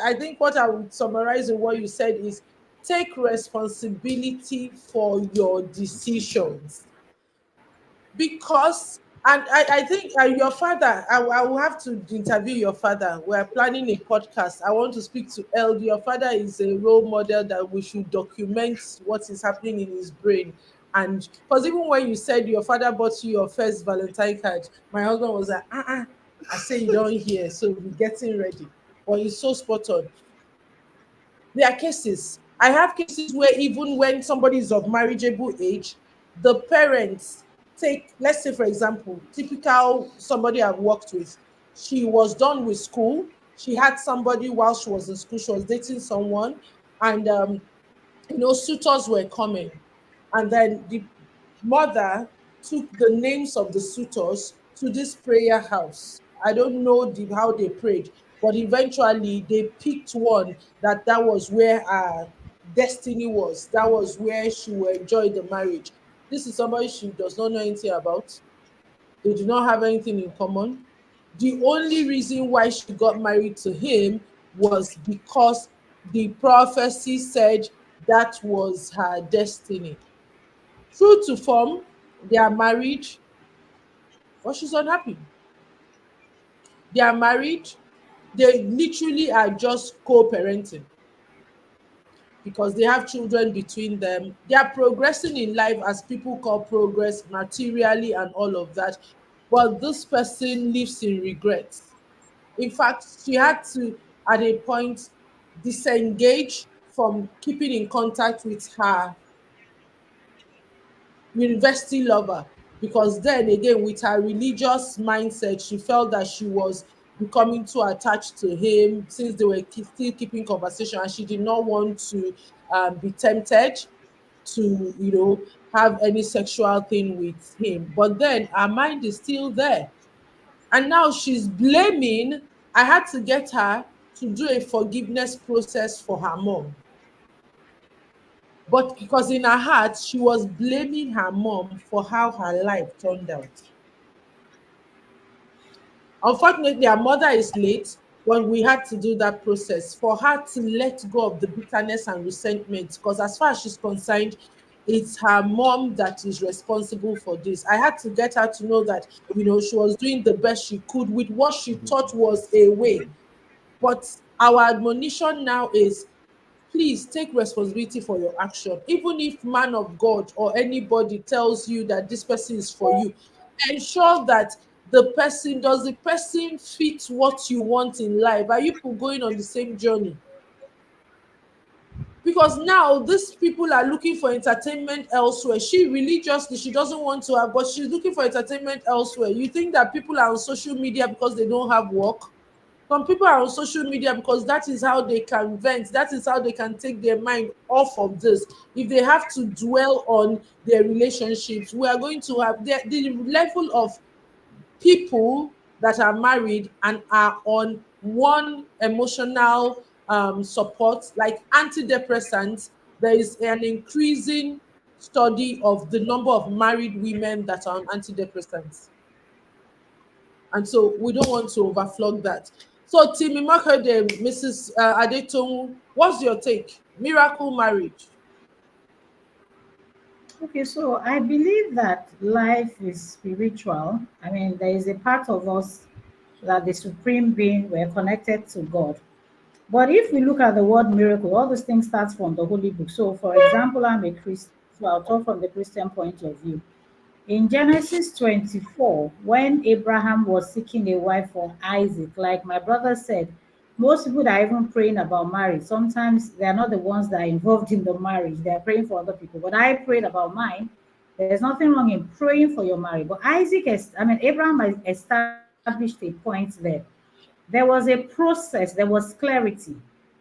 I think what I would summarize in what you said is take responsibility for your decisions because I think your father I will have to interview your father. We're planning a podcast. I want to speak to LD. Your father is a role model that we should document what is happening in his brain. And because even when you said your father bought you your first Valentine card, my husband was like, I say you don't hear, so we're getting ready. But he's so spot on. There are cases. I have cases where even when somebody is of marriageable age, the parents take, let's say, for example, typical somebody I've worked with. She was done with school. She had somebody while she was in school. She was dating someone, and suitors were coming, and then the mother took the names of the suitors to this prayer house. I don't know how they prayed, but eventually they picked one that was where her destiny was. That was where she would enjoy the marriage. This is somebody she does not know anything about. They do not have anything in common. The only reason why she got married to him was because the prophecy said that was her destiny. True to form, they are married, but she's unhappy. They are married, they literally are just co-parenting because they have children between them. They are progressing in life as people call progress materially and all of that. But this person lives in regret. In fact, she had to, at a point, disengage from keeping in contact with her university lover because then again with her religious mindset she felt that she was becoming too attached to him since they were still keeping conversation and she did not want to be tempted to have any sexual thing with him, but then her mind is still there and now she's blaming. I had to get her to do a forgiveness process for her mom, but because in her heart, she was blaming her mom for how her life turned out. Unfortunately, her mother is late when we had to do that process for her to let go of the bitterness and resentment. Because as far as she's concerned, it's her mom that is responsible for this. I had to get her to know that, she was doing the best she could with what she thought was a way. But our admonition now is please take responsibility for your action. Even if man of God or anybody tells you that this person is for you, ensure that does the person fit what you want in life? Are you people going on the same journey? because now these people are looking for entertainment elsewhere. She religiously, she doesn't want to have, but she's looking for entertainment elsewhere. You think that people are on social media because they don't have work? Some people are on social media because that is how they can vent, that is how they can take their mind off of this. If they have to dwell on their relationships, we are going to have the level of people that are married and are on one emotional support, like antidepressants. There is an increasing study of the number of married women that are on antidepressants. And so we don't want to overflog that. So, Timi Makode, Mrs. Adetonu, what's your take? Miracle marriage. Okay, so I believe that life is spiritual. I mean, there is a part of us that the supreme being, we're connected to God. But if we look at the word miracle, all these things start from the Holy Book. So, for example, I'm a Christian, so I'll talk from the Christian point of view. In Genesis 24, when Abraham was seeking a wife for Isaac, like my brother said, most people that are even praying about marriage, sometimes they are not the ones that are involved in the marriage. They are praying for other people. But I prayed about mine. There's nothing wrong in praying for your marriage. But Abraham has established a point there. There was a process, there was clarity.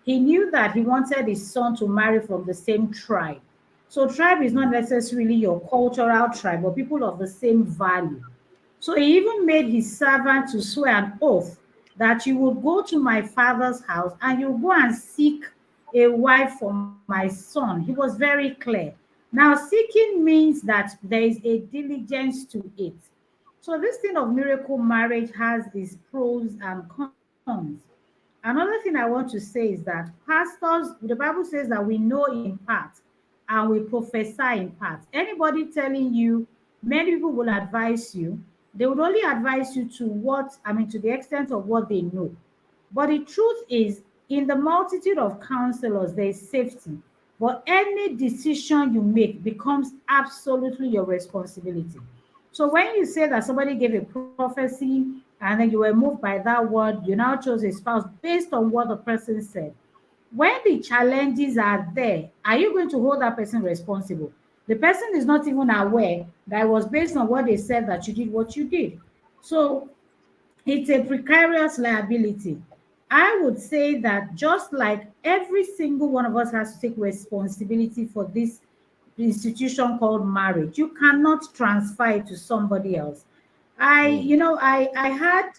He knew that he wanted his son to marry from the same tribe. So, tribe is not necessarily your cultural tribe, but people of the same value. So, he even made his servant to swear an oath that you will go to my father's house and you go and seek a wife for my son. He was very clear. Now, seeking means that there is a diligence to it. So this thing of miracle marriage has its pros and cons. Another thing I want to say is that pastors, the Bible says that we know in part and we prophesy in part. Anybody telling you, many people will advise you, they would only advise you to to the extent of what they know. But the truth is, in the multitude of counselors, there is safety. But any decision you make becomes absolutely your responsibility. So when you say that somebody gave a prophecy and then you were moved by that word, you now chose a spouse based on what the person said. When the challenges are there, are you going to hold that person responsible? The person is not even aware that it was based on what they said that you did what you did. So it's a precarious liability. I would say that just like every single one of us has to take responsibility for this institution called marriage, you cannot transfer it to somebody else. I had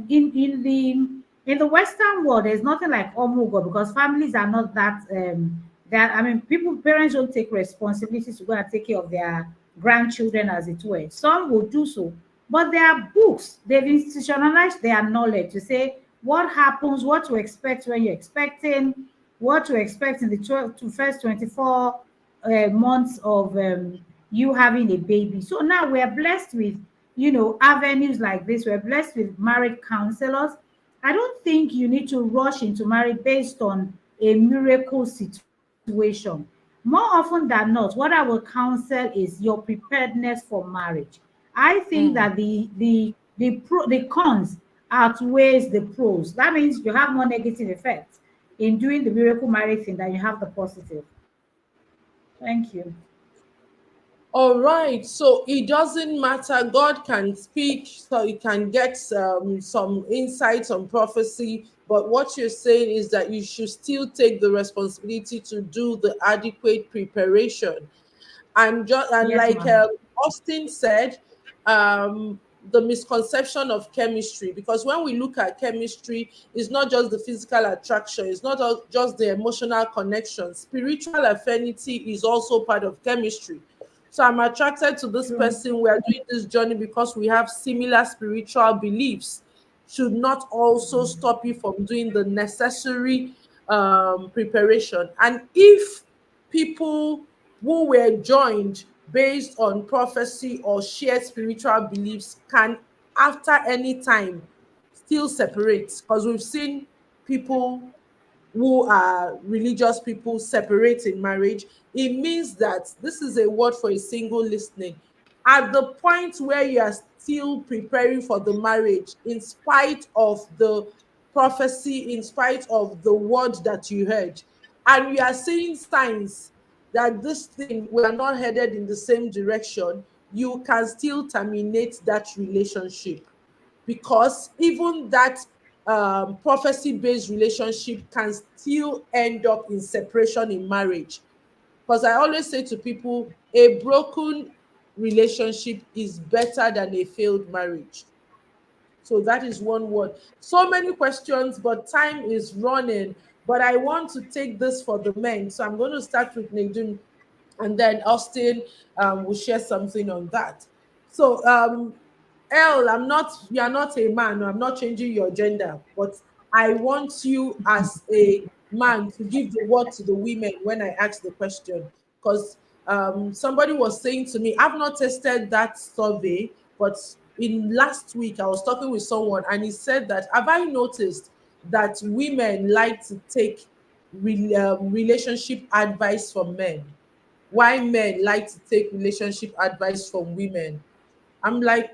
in the Western world, there's nothing like omugo because families are not that I mean, parents don't take responsibilities to go and take care of their grandchildren, as it were. Some will do so, but there are books. They've institutionalized their knowledge to say what happens, what to expect when you're expecting, what to expect in the first 24 months of you having a baby. So now we're blessed with, avenues like this. We're blessed with marriage counselors. I don't think you need to rush into marriage based on a miracle situation. More often than not, what I will counsel is your preparedness for marriage. I think that Mm. the cons outweighs the pros. That means you have more negative effects in doing the miracle marriage thing than you have the positive. Thank you. All right, so it doesn't matter. God can speak, so you can get some insights on prophecy. But what you're saying is that you should still take the responsibility to do the adequate preparation. And Yes, like ma'am. Austin said, the misconception of chemistry, because when we look at chemistry, it's not just the physical attraction, it's not just the emotional connection. Spiritual affinity is also part of chemistry. So I'm attracted to this True. person. We are doing this journey because we have similar spiritual beliefs. Should not also stop you from doing the necessary preparation. And if people who were joined based on prophecy or shared spiritual beliefs can, after any time, still separate, because we've seen people who are religious people separate in marriage, it means that this is a word for a single listening. At the point where you are still preparing for the marriage, in spite of the prophecy, in spite of the word that you heard, and we are seeing signs that this thing, we are not headed in the same direction, you can still terminate that relationship, because even that prophecy-based relationship can still end up in separation in marriage. Because I always say to people, a broken relationship is better than a failed marriage. So that is one word. So many questions, but time is running. But I want to take this for the men. So I'm going to start with Nadine, and then Austin will share something on that. So, Elle, you are not a man. I'm not changing your gender, but I want you as a man to give the word to the women when I ask the question. Because somebody was saying to me, I've not tested that survey, but in last week I was talking with someone and he said that, have I noticed that women like to take relationship advice from men? Why men like to take relationship advice from women? I'm like,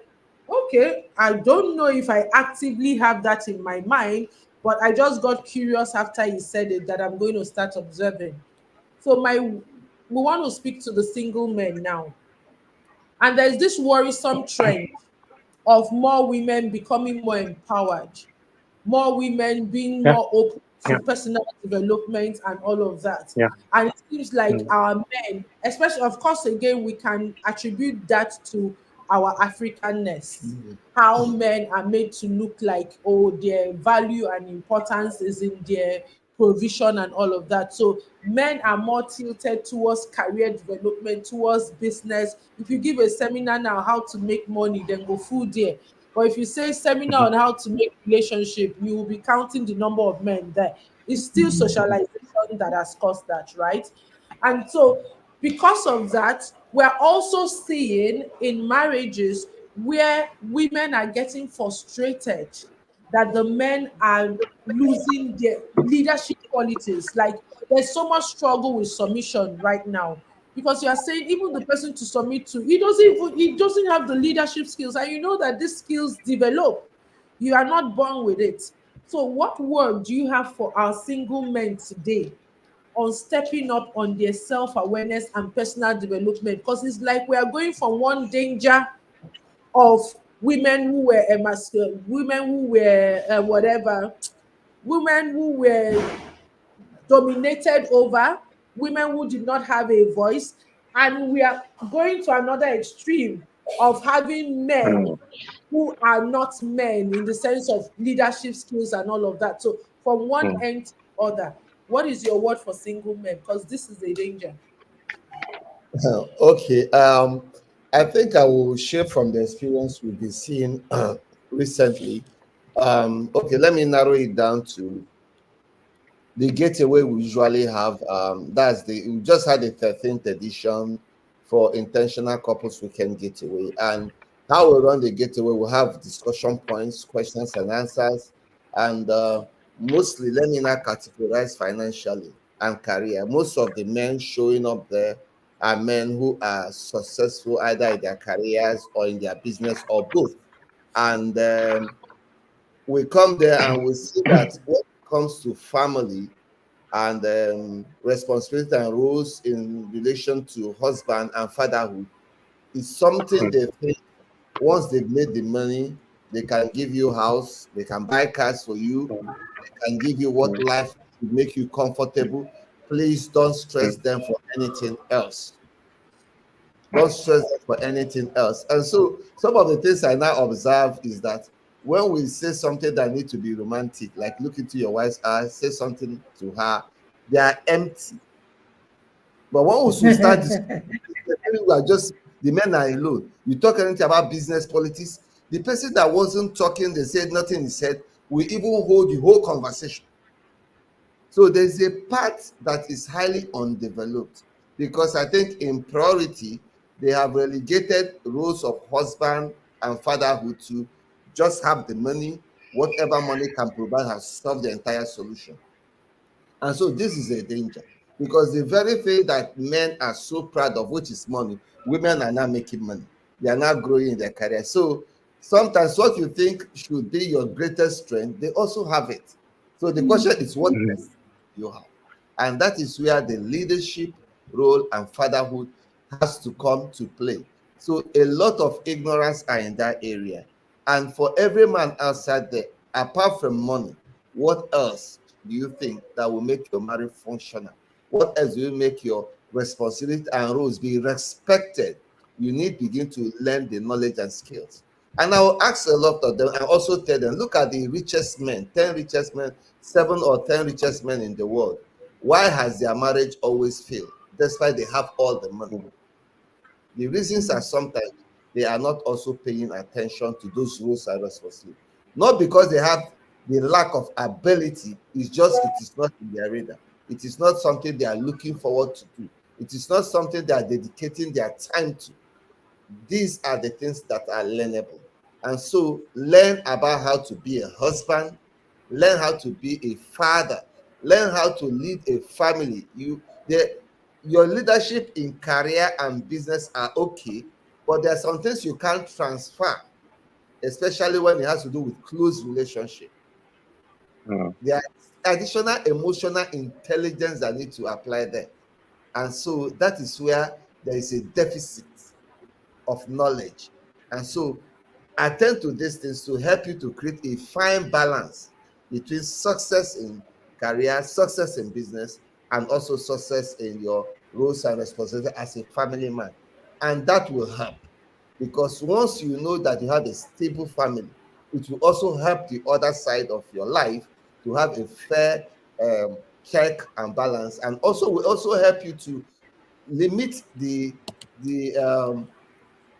okay, I don't know if I actively have that in my mind, but I just got curious after he said it that I'm going to start observing. So we want to speak to the single men now. And there's this worrisome trend of more women becoming more empowered, more women being Yeah. more open to Yeah. personal development and all of that. Yeah. And it seems like Mm. our men, especially, of course, again, we can attribute that to our Africanness. How men are made to look like, oh, their value and importance is in their provision and all of that. So men are more tilted towards career development, towards business. If you give a seminar now how to make money, then go full there. But if you say seminar on how to make relationship, you will be counting the number of men there. It's still socialization that has caused that, right? And so because of that, we're also seeing in marriages where women are getting frustrated that the men are losing their leadership qualities. Like there's so much struggle with submission right now, because you are saying even the person to submit to, he doesn't have the leadership skills, and you know that these skills develop. You are not born with it. So what word do you have for our single men today on stepping up on their self-awareness and personal development? Because it's like we are going from one danger of women who were emasculated, women who were whatever, women who were dominated over, women who did not have a voice, and we are going to another extreme of having men Mm. who are not men in the sense of leadership skills and all of that. So from one Mm. end to the other, what is your word for single men? Because this is a danger. Okay. I think I will share from the experience we've been seeing recently. Okay, let me narrow it down to the getaway we usually have. We just had the 13th edition for intentional couples weekend getaway. And how we run the getaway, we have discussion points, questions and answers, and mostly let me not categorize financially and career. Most of the men showing up there are men who are successful either in their careers or in their business or both. And we come there and we see that when it comes to family and responsibility and roles in relation to husband and fatherhood, is something they think once they've made the money, they can give you house, they can buy cars for you, they can give you what life will make you comfortable. Please don't stress them for anything else. Don't stress them for anything else. And so some of the things I now observe is that when we say something that needs to be romantic, like look into your wife's eyes, say something to her, they are empty. But once we start discussing, we are just the men are alone. You talk anything about business politics, the person that wasn't talking, they said nothing is said, we even hold the whole conversation. So there's a part that is highly undeveloped because I think in priority, they have relegated roles of husband and fatherhood to just have the money, whatever money can provide has solved the entire solution. And so this is a danger because the very thing that men are so proud of, which is money, women are now making money. They are now growing in their career. So sometimes what you think should be your greatest strength, they also have it. So the question is, what else you have? And that is where the leadership role and fatherhood has to come to play. So a lot of ignorance are in that area. And for every man outside there, apart from money, what else do you think that will make your marriage functional? What else will make your responsibility and roles be respected? You need to begin to learn the knowledge and skills. And I will ask a lot of them and also tell them, look at the richest men, 10 richest men, 7 or 10 richest men in the world. Why has their marriage always failed, despite they have all the money? The reasons are sometimes they are not also paying attention to those rules and responsibilities. Not because they have the lack of ability, it's just it is not in their radar. It is not something they are looking forward to do. It is not something they are dedicating their time to. These are the things that are learnable. And so learn about how to be a husband, learn how to be a father, learn how to lead a family. Your leadership in career and business are okay, but there are some things you can't transfer, especially when it has to do with close relationship. There are additional emotional intelligence that need to apply there. And so that is where there is a deficit of knowledge. And so attend to these things to help you to create a fine balance between success in career, success in business, and also success in your roles and responsibilities as a family man. And that will help, because once you know that you have a stable family, it will also help the other side of your life to have a fair check and balance, and also will also help you to limit the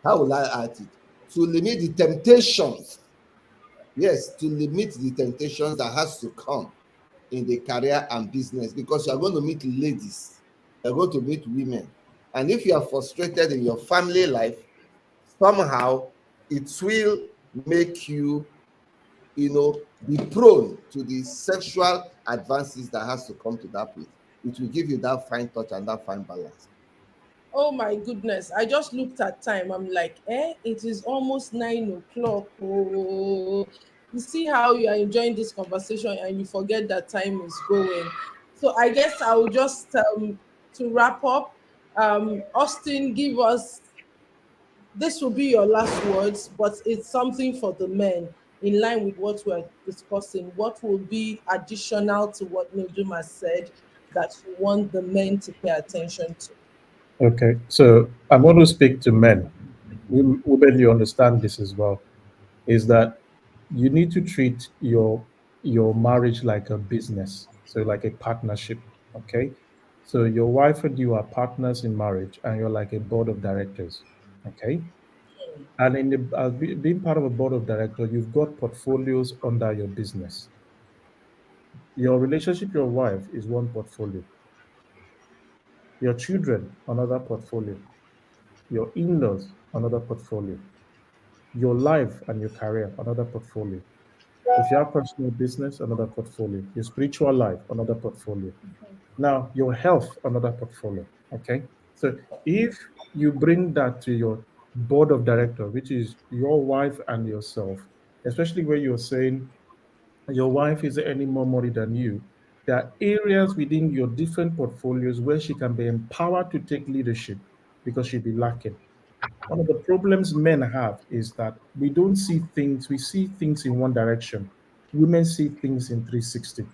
how will I add it? To limit the temptations. Yes, to limit the temptations that has to come in the career and business, because you are going to meet ladies, you're going to meet women. And if you are frustrated in your family life, somehow it will make you, be prone to the sexual advances that has to come to that place. It will give you that fine touch and that fine balance. Oh my goodness. I just looked at time. I'm like, it is almost 9 o'clock. Oh, you see how you are enjoying this conversation and you forget that time is going. So I guess I will just to wrap up. Austin, give us, this will be your last words, but it's something for the men in line with what we're discussing. What will be additional to what Nedum has said that you want the men to pay attention to? Okay, so I'm going to speak to men. Women, you understand this as well. Is that you need to treat your marriage like a business, so like a partnership. Okay, so your wife and you are partners in marriage, and you're like a board of directors. Okay, and in the being part of a board of directors, you've got portfolios under your business. Your relationship, with your wife is one portfolio. Your children, another portfolio. Your in-laws, another portfolio. Your life and your career, another portfolio. If you have personal business, another portfolio. Your spiritual life, another portfolio. Now, your health, another portfolio. Okay. So if you bring that to your board of director, which is your wife and yourself, especially where you're saying your wife is earning more money than you, there are areas within your different portfolios where she can be empowered to take leadership because she'll be lacking. One of the problems men have is that we don't see things, we see things in one direction. Women see things in 360.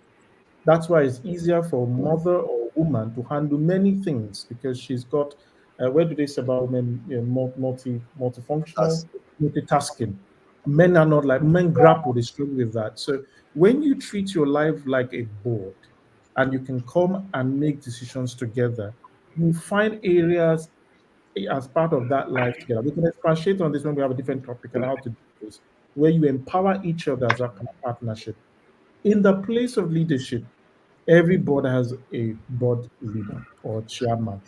That's why it's easier for a mother or a woman to handle many things because she's got, where do they say about women, multifunctional, That's multitasking. Men are not like, men grapple, they struggle with that. So when you treat your life like a board and you can come and make decisions together, you find areas as part of that life together. We can expatiate on this when we have a different topic and how to do this, where you empower each other as a partnership. In the place of leadership, every board has a board leader or chairman.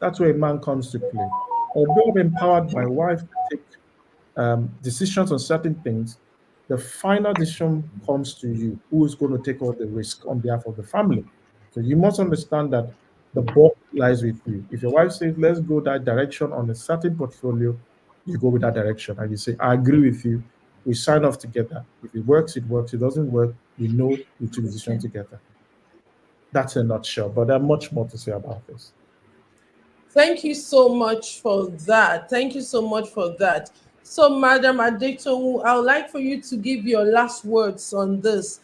That's where a man comes to play. Although I'm empowered my wife to take decisions on certain things, the final decision comes to you. Who is going to take all the risk on behalf of the family? So you must understand that the ball lies with you. If your wife says, let's go that direction on a certain portfolio, you go with that direction. And you say, I agree with you. We sign off together. If it works, it works. If it doesn't work, we know we took the decision together. That's a nutshell, but there are much more to say about this. Thank you so much for that. Thank you so much for that. So, Madam Adetowu, I would like for you to give your last words on this.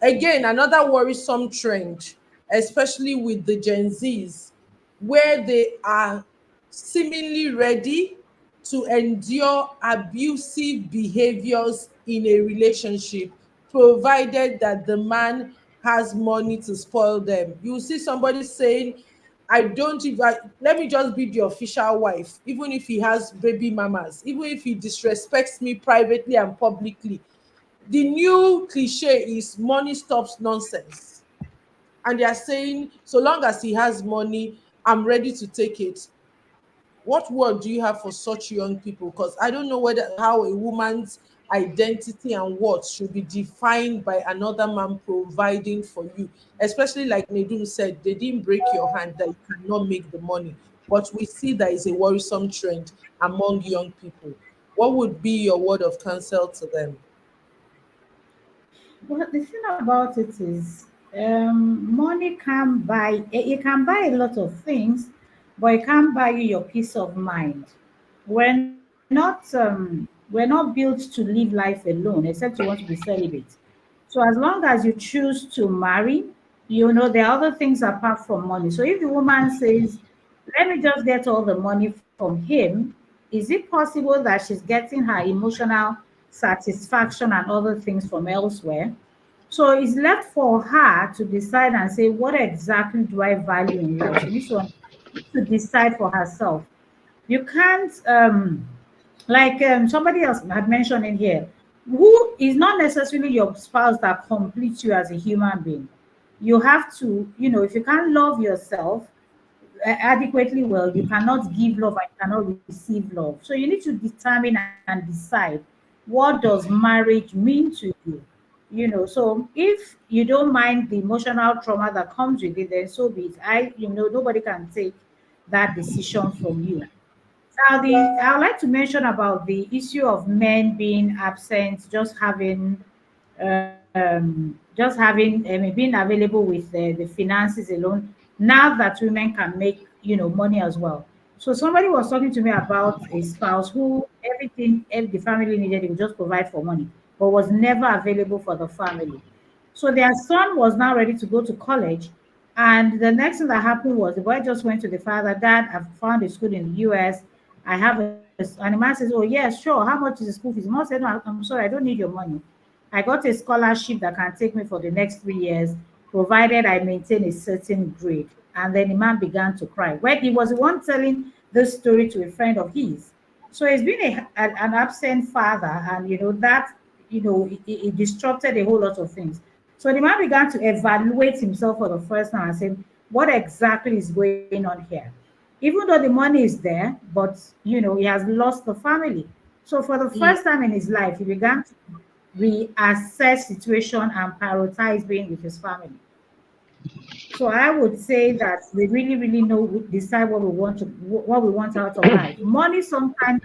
Again, another worrisome trend, especially with the Gen Zs, where they are seemingly ready to endure abusive behaviors in a relationship, provided that the man has money to spoil them. You see somebody saying, I don't even, let me just be the official wife, even if he has baby mamas, even if he disrespects me privately and publicly. The new cliche is money stops nonsense. And they are saying, so long as he has money, I'm ready to take it. What word do you have for such young people? Because I don't know whether how a woman's identity and worth should be defined by another man providing for you. Especially like Nedum said, they didn't break your hand that you cannot make the money. But we see that is a worrisome trend among young people. What would be your word of counsel to them? Well, the thing about it is, money can buy. It can buy a lot of things, but it can't buy you your peace of mind. We're not built to live life alone, except you want to be celibate. So as long as you choose to marry, there are other things apart from money. So if the woman says, "Let me just get all the money from him," is it possible that she's getting her emotional satisfaction and other things from elsewhere? So it's left for her to decide and say, what exactly do I value in life? She needs to decide for herself. You can't, like somebody else had mentioned in here, who is not necessarily your spouse that completes you as a human being. You have to, if you can't love yourself adequately well, you cannot give love and you cannot receive love. So you need to determine and decide, what does marriage mean to you? So if you don't mind the emotional trauma that comes with it, then so be it. Nobody can take that decision from you. Now, I would like to mention about the issue of men being absent, being available with the finances alone. Now that women can make money as well. So somebody was talking to me about a spouse who everything if the family needed, he would just provide for money, but was never available for the family. So their son was now ready to go to college. And the next thing that happened was the boy just went to the father, "Dad, I've found a school in the US. I have a," and the man says, "Oh, yes, sure. How much is the school fees?" The mom said, "No, I'm sorry, I don't need your money. I got a scholarship that can take me for the next 3 years, provided I maintain a certain grade." And then the man began to cry. When he was the one telling this story to a friend of his. So he's been an absent father, and that it disrupted a whole lot of things. So the man began to evaluate himself for the first time and say, what exactly is going on here? Even though the money is there, but he has lost the family. So for the Mm. first time in his life, he began to reassess situation and prioritize being with his family. So I would say that we really, really decide what we want out of life. Money sometimes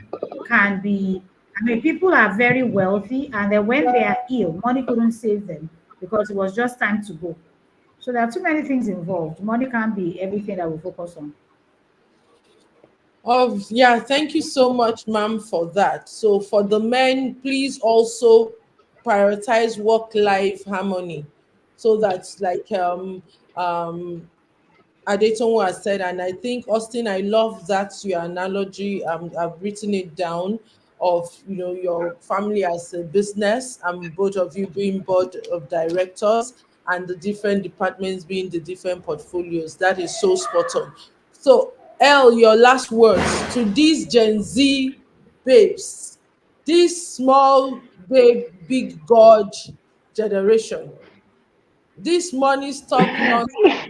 can be. I mean, people are very wealthy, and then when they are ill, money couldn't save them because it was just time to go. So there are too many things involved. Money can't be everything that we focus on. Yeah, thank you so much, ma'am, for that. So for the men, please also prioritize work-life harmony. So that's like um Adetonwu has said, and I think Austin, I love that your analogy. I've written it down of your family as a business, and both of you being board of directors, and the different departments being the different portfolios. That is so spot on. So, L, your last words to these Gen Z babes, this small babe, big God generation, this money stock nonsense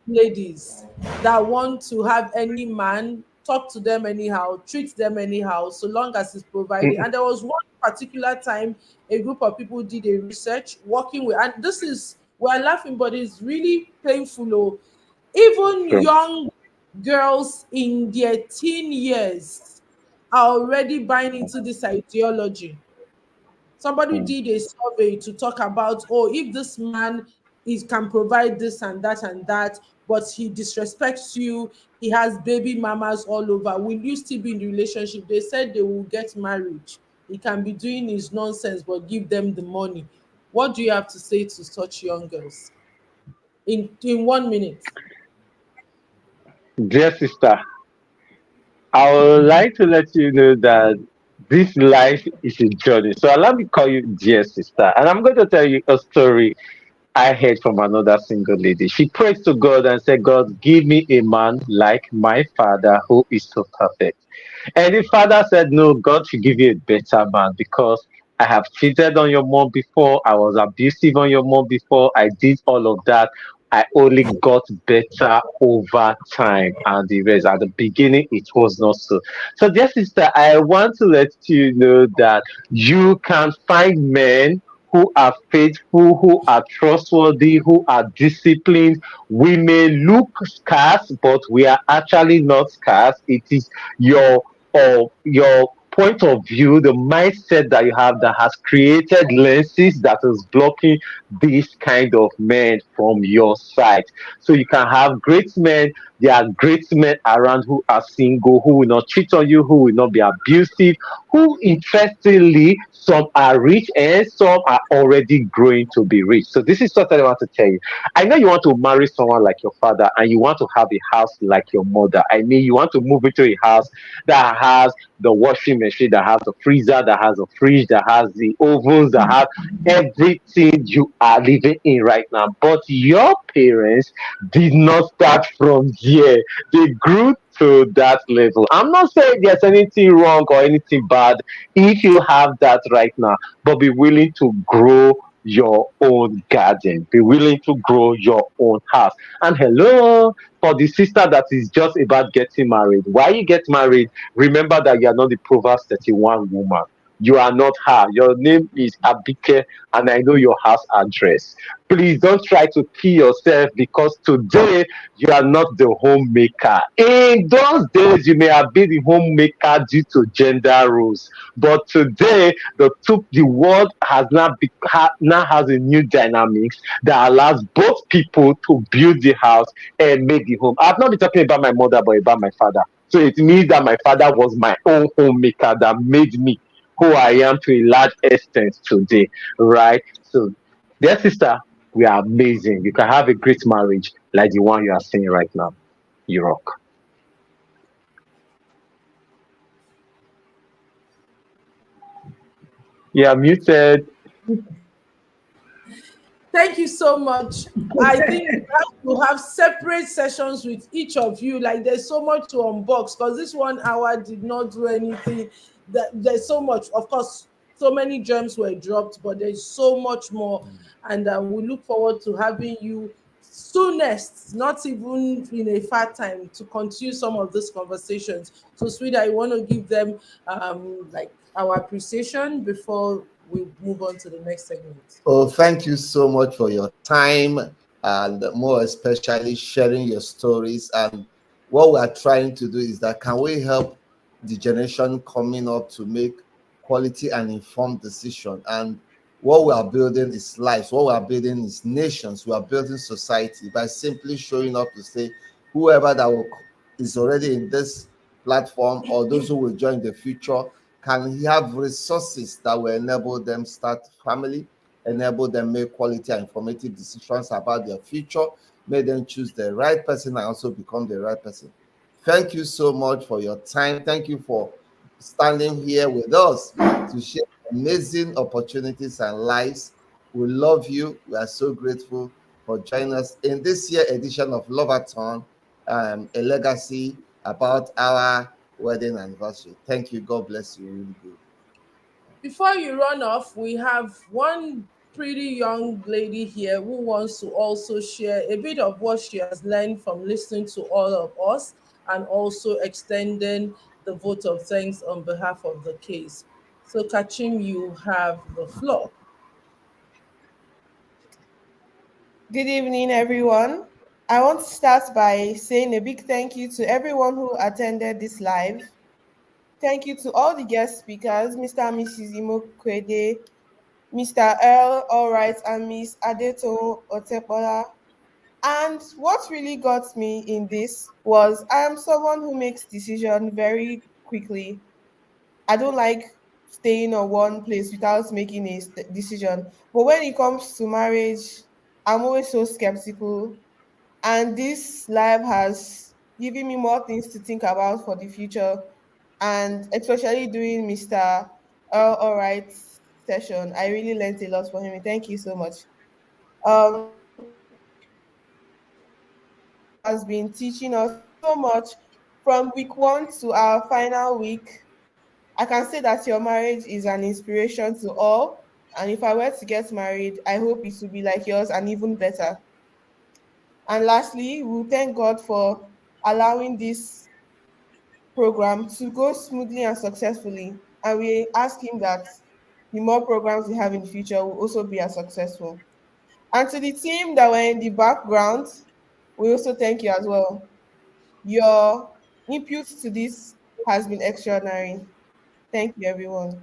ladies that want to have any man talk to them anyhow, treat them anyhow, so long as it's provided. And there was one particular time a group of people did a research working with, and this is, we're laughing, but it's really painful. Oh, even Sure. young girls in their teen years are already buying into this ideology. Somebody Mm. did a survey to talk about, oh, if this man he can provide this and that, but he disrespects you, he has baby mamas all over, will you still be in the relationship? They said they will get married. He can be doing his nonsense, but give them the money. What do you have to say to such young girls in 1 minute? Dear sister, I would like to let you know that this life is a journey. So allow me to call you dear sister. And I'm going to tell you a story I heard from another single lady. She prayed to God and said, God, give me a man like my father who is so perfect. And the father said, no, God should give you a better man because I have cheated on your mom before. I was abusive on your mom before. I did all of that. I only got better over time. And the rest, at the beginning, it was not so. So, dear sister, I want to let you know that you can find men who are faithful, who are trustworthy, who are disciplined. We may look scarce, but we are actually not scarce. It is your your point of view, the mindset that you have that has created lenses that is blocking this kind of men from your side. So you can have great men. There are great men around who are single, who will not cheat on you, who will not be abusive, who interestingly, some are rich and some are already growing to be rich. So this is what I want to tell you. I know you want to marry someone like your father and you want to have a house like your mother. I mean, you want to move into a house that has the washing machine, that has the freezer, that has a fridge, that has the ovens, that has everything you are living in right now. But your parents did not start from here. They grew to that level. I'm not saying there's anything wrong or anything bad if you have that right now, but be willing to grow your own garden, be willing to grow your own house. And hello, for the sister that is just about getting married, why you get married, remember that you are not the Proverbs 31 woman. You are not her. Your name is Abike, and I know your house address. Please don't try to kill yourself because today you are not the homemaker. In those days, you may have been the homemaker due to gender rules, but today the world has now has a new dynamics that allows both people to build the house and make the home. I've not been talking about my mother, but about my father. So it means that my father was my own homemaker that made me who I am to a large extent today, right? So, dear sister, we are amazing. You can have a great marriage like the one you are seeing right now. You rock. Yeah, muted. Thank you so much. I think we have to have separate sessions with each of you. Like there's so much to unbox because this 1 hour did not do anything. There's so much. Of course, so many gems were dropped, but there's so much more. And we look forward to having you soonest, not even in a far time, to continue some of these conversations. So, sweetie, I want to give them like our appreciation before we move on to the next segment. Oh, thank you so much for your time and more especially sharing your stories. And what we are trying to do is that can we help the generation coming up to make quality and informed decision? And what we are building is lives. What we are building is nations. We are building society by simply showing up to say whoever is already in this platform or those who will join the future can have resources that will enable them start family, enable them make quality and informative decisions about their future, make them choose the right person and also become the right person. Thank you so much for your time. Thank you for standing here with us to share amazing opportunities and lives. We love you. We are so grateful for joining us in this year edition of Lovathon, a legacy about our wedding anniversary. Thank you. God bless you. Really good. Before you run off, we have one pretty young lady here who wants to also share a bit of what she has learned from listening to all of us and also extending the vote of thanks on behalf of the case. So, Kachim, you have the floor. Good evening, everyone. I want to start by saying a big thank you to everyone who attended this live. Thank you to all the guest speakers, Mr. and Mrs. Imokwede, Mr. L, all right, and Miss Adeto Otepola. And what really got me in this was I am someone who makes decisions very quickly. I don't like staying on one place without making a decision. But when it comes to marriage, I'm always so skeptical. And this life has given me more things to think about for the future. And especially during Mr. All right session, I really learned a lot from him. Thank you so much. Has been teaching us so much from week 1 to our final week. I can say that your marriage is an inspiration to all. And if I were to get married, I hope it will be like yours and even better. And lastly, we thank God for allowing this program to go smoothly and successfully. And we ask Him that the more programs we have in the future will also be as successful. And to the team that were in the background, we also thank you as well. Your input to this has been extraordinary. Thank you, everyone.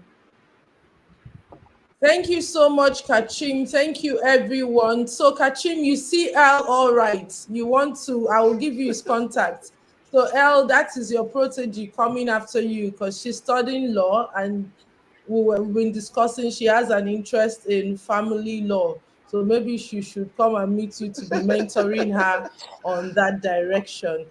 Thank you so much, Kachim. Thank you, everyone. So, Kachim, you see Al all right. You want to, I will give you his contact. So, L, that is your protege coming after you because she's studying law and we've been discussing she has an interest in family law. So maybe she should come and meet you to be mentoring her on that direction.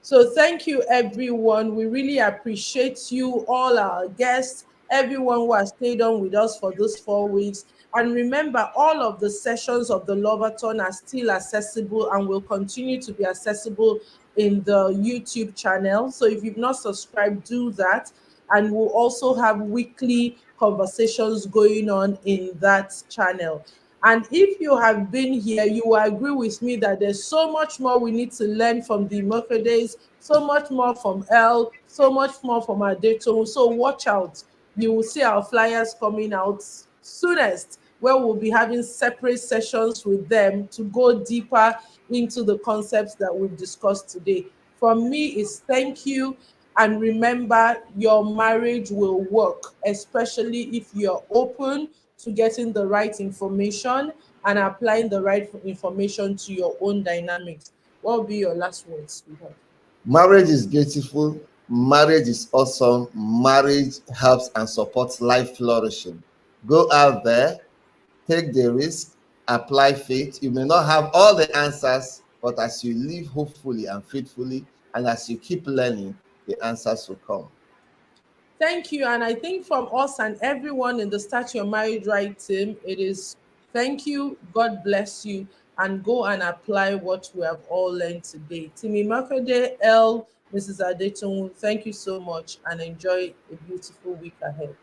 So thank you, everyone. We really appreciate you, all our guests, everyone who has stayed on with us for those 4 weeks. And remember, all of the sessions of the Loverton are still accessible and will continue to be accessible in the YouTube channel. So if you've not subscribed, do that. And we'll also have weekly conversations going on in that channel. And if you have been here, you will agree with me that there's so much more we need to learn from the Mercedes, so much more from L, so much more from Adeto. So watch out. You will see our flyers coming out soonest, where we'll be having separate sessions with them to go deeper into the concepts that we've discussed today. From me is thank you. And remember, your marriage will work, especially if you're open to getting the right information and applying the right information to your own dynamics. What will be your last words, sweetheart? Marriage is beautiful. Marriage is awesome. Marriage helps and supports life flourishing. Go out there, take the risk, apply faith. You may not have all the answers, but as you live hopefully and faithfully, and as you keep learning, the answers will come. Thank you. And I think from us and everyone in the Start Your Marriage Right team, it is thank you, God bless you, and go and apply what we have all learned today. Timi Makode, L, Mrs. Adetun, thank you so much and enjoy a beautiful week ahead.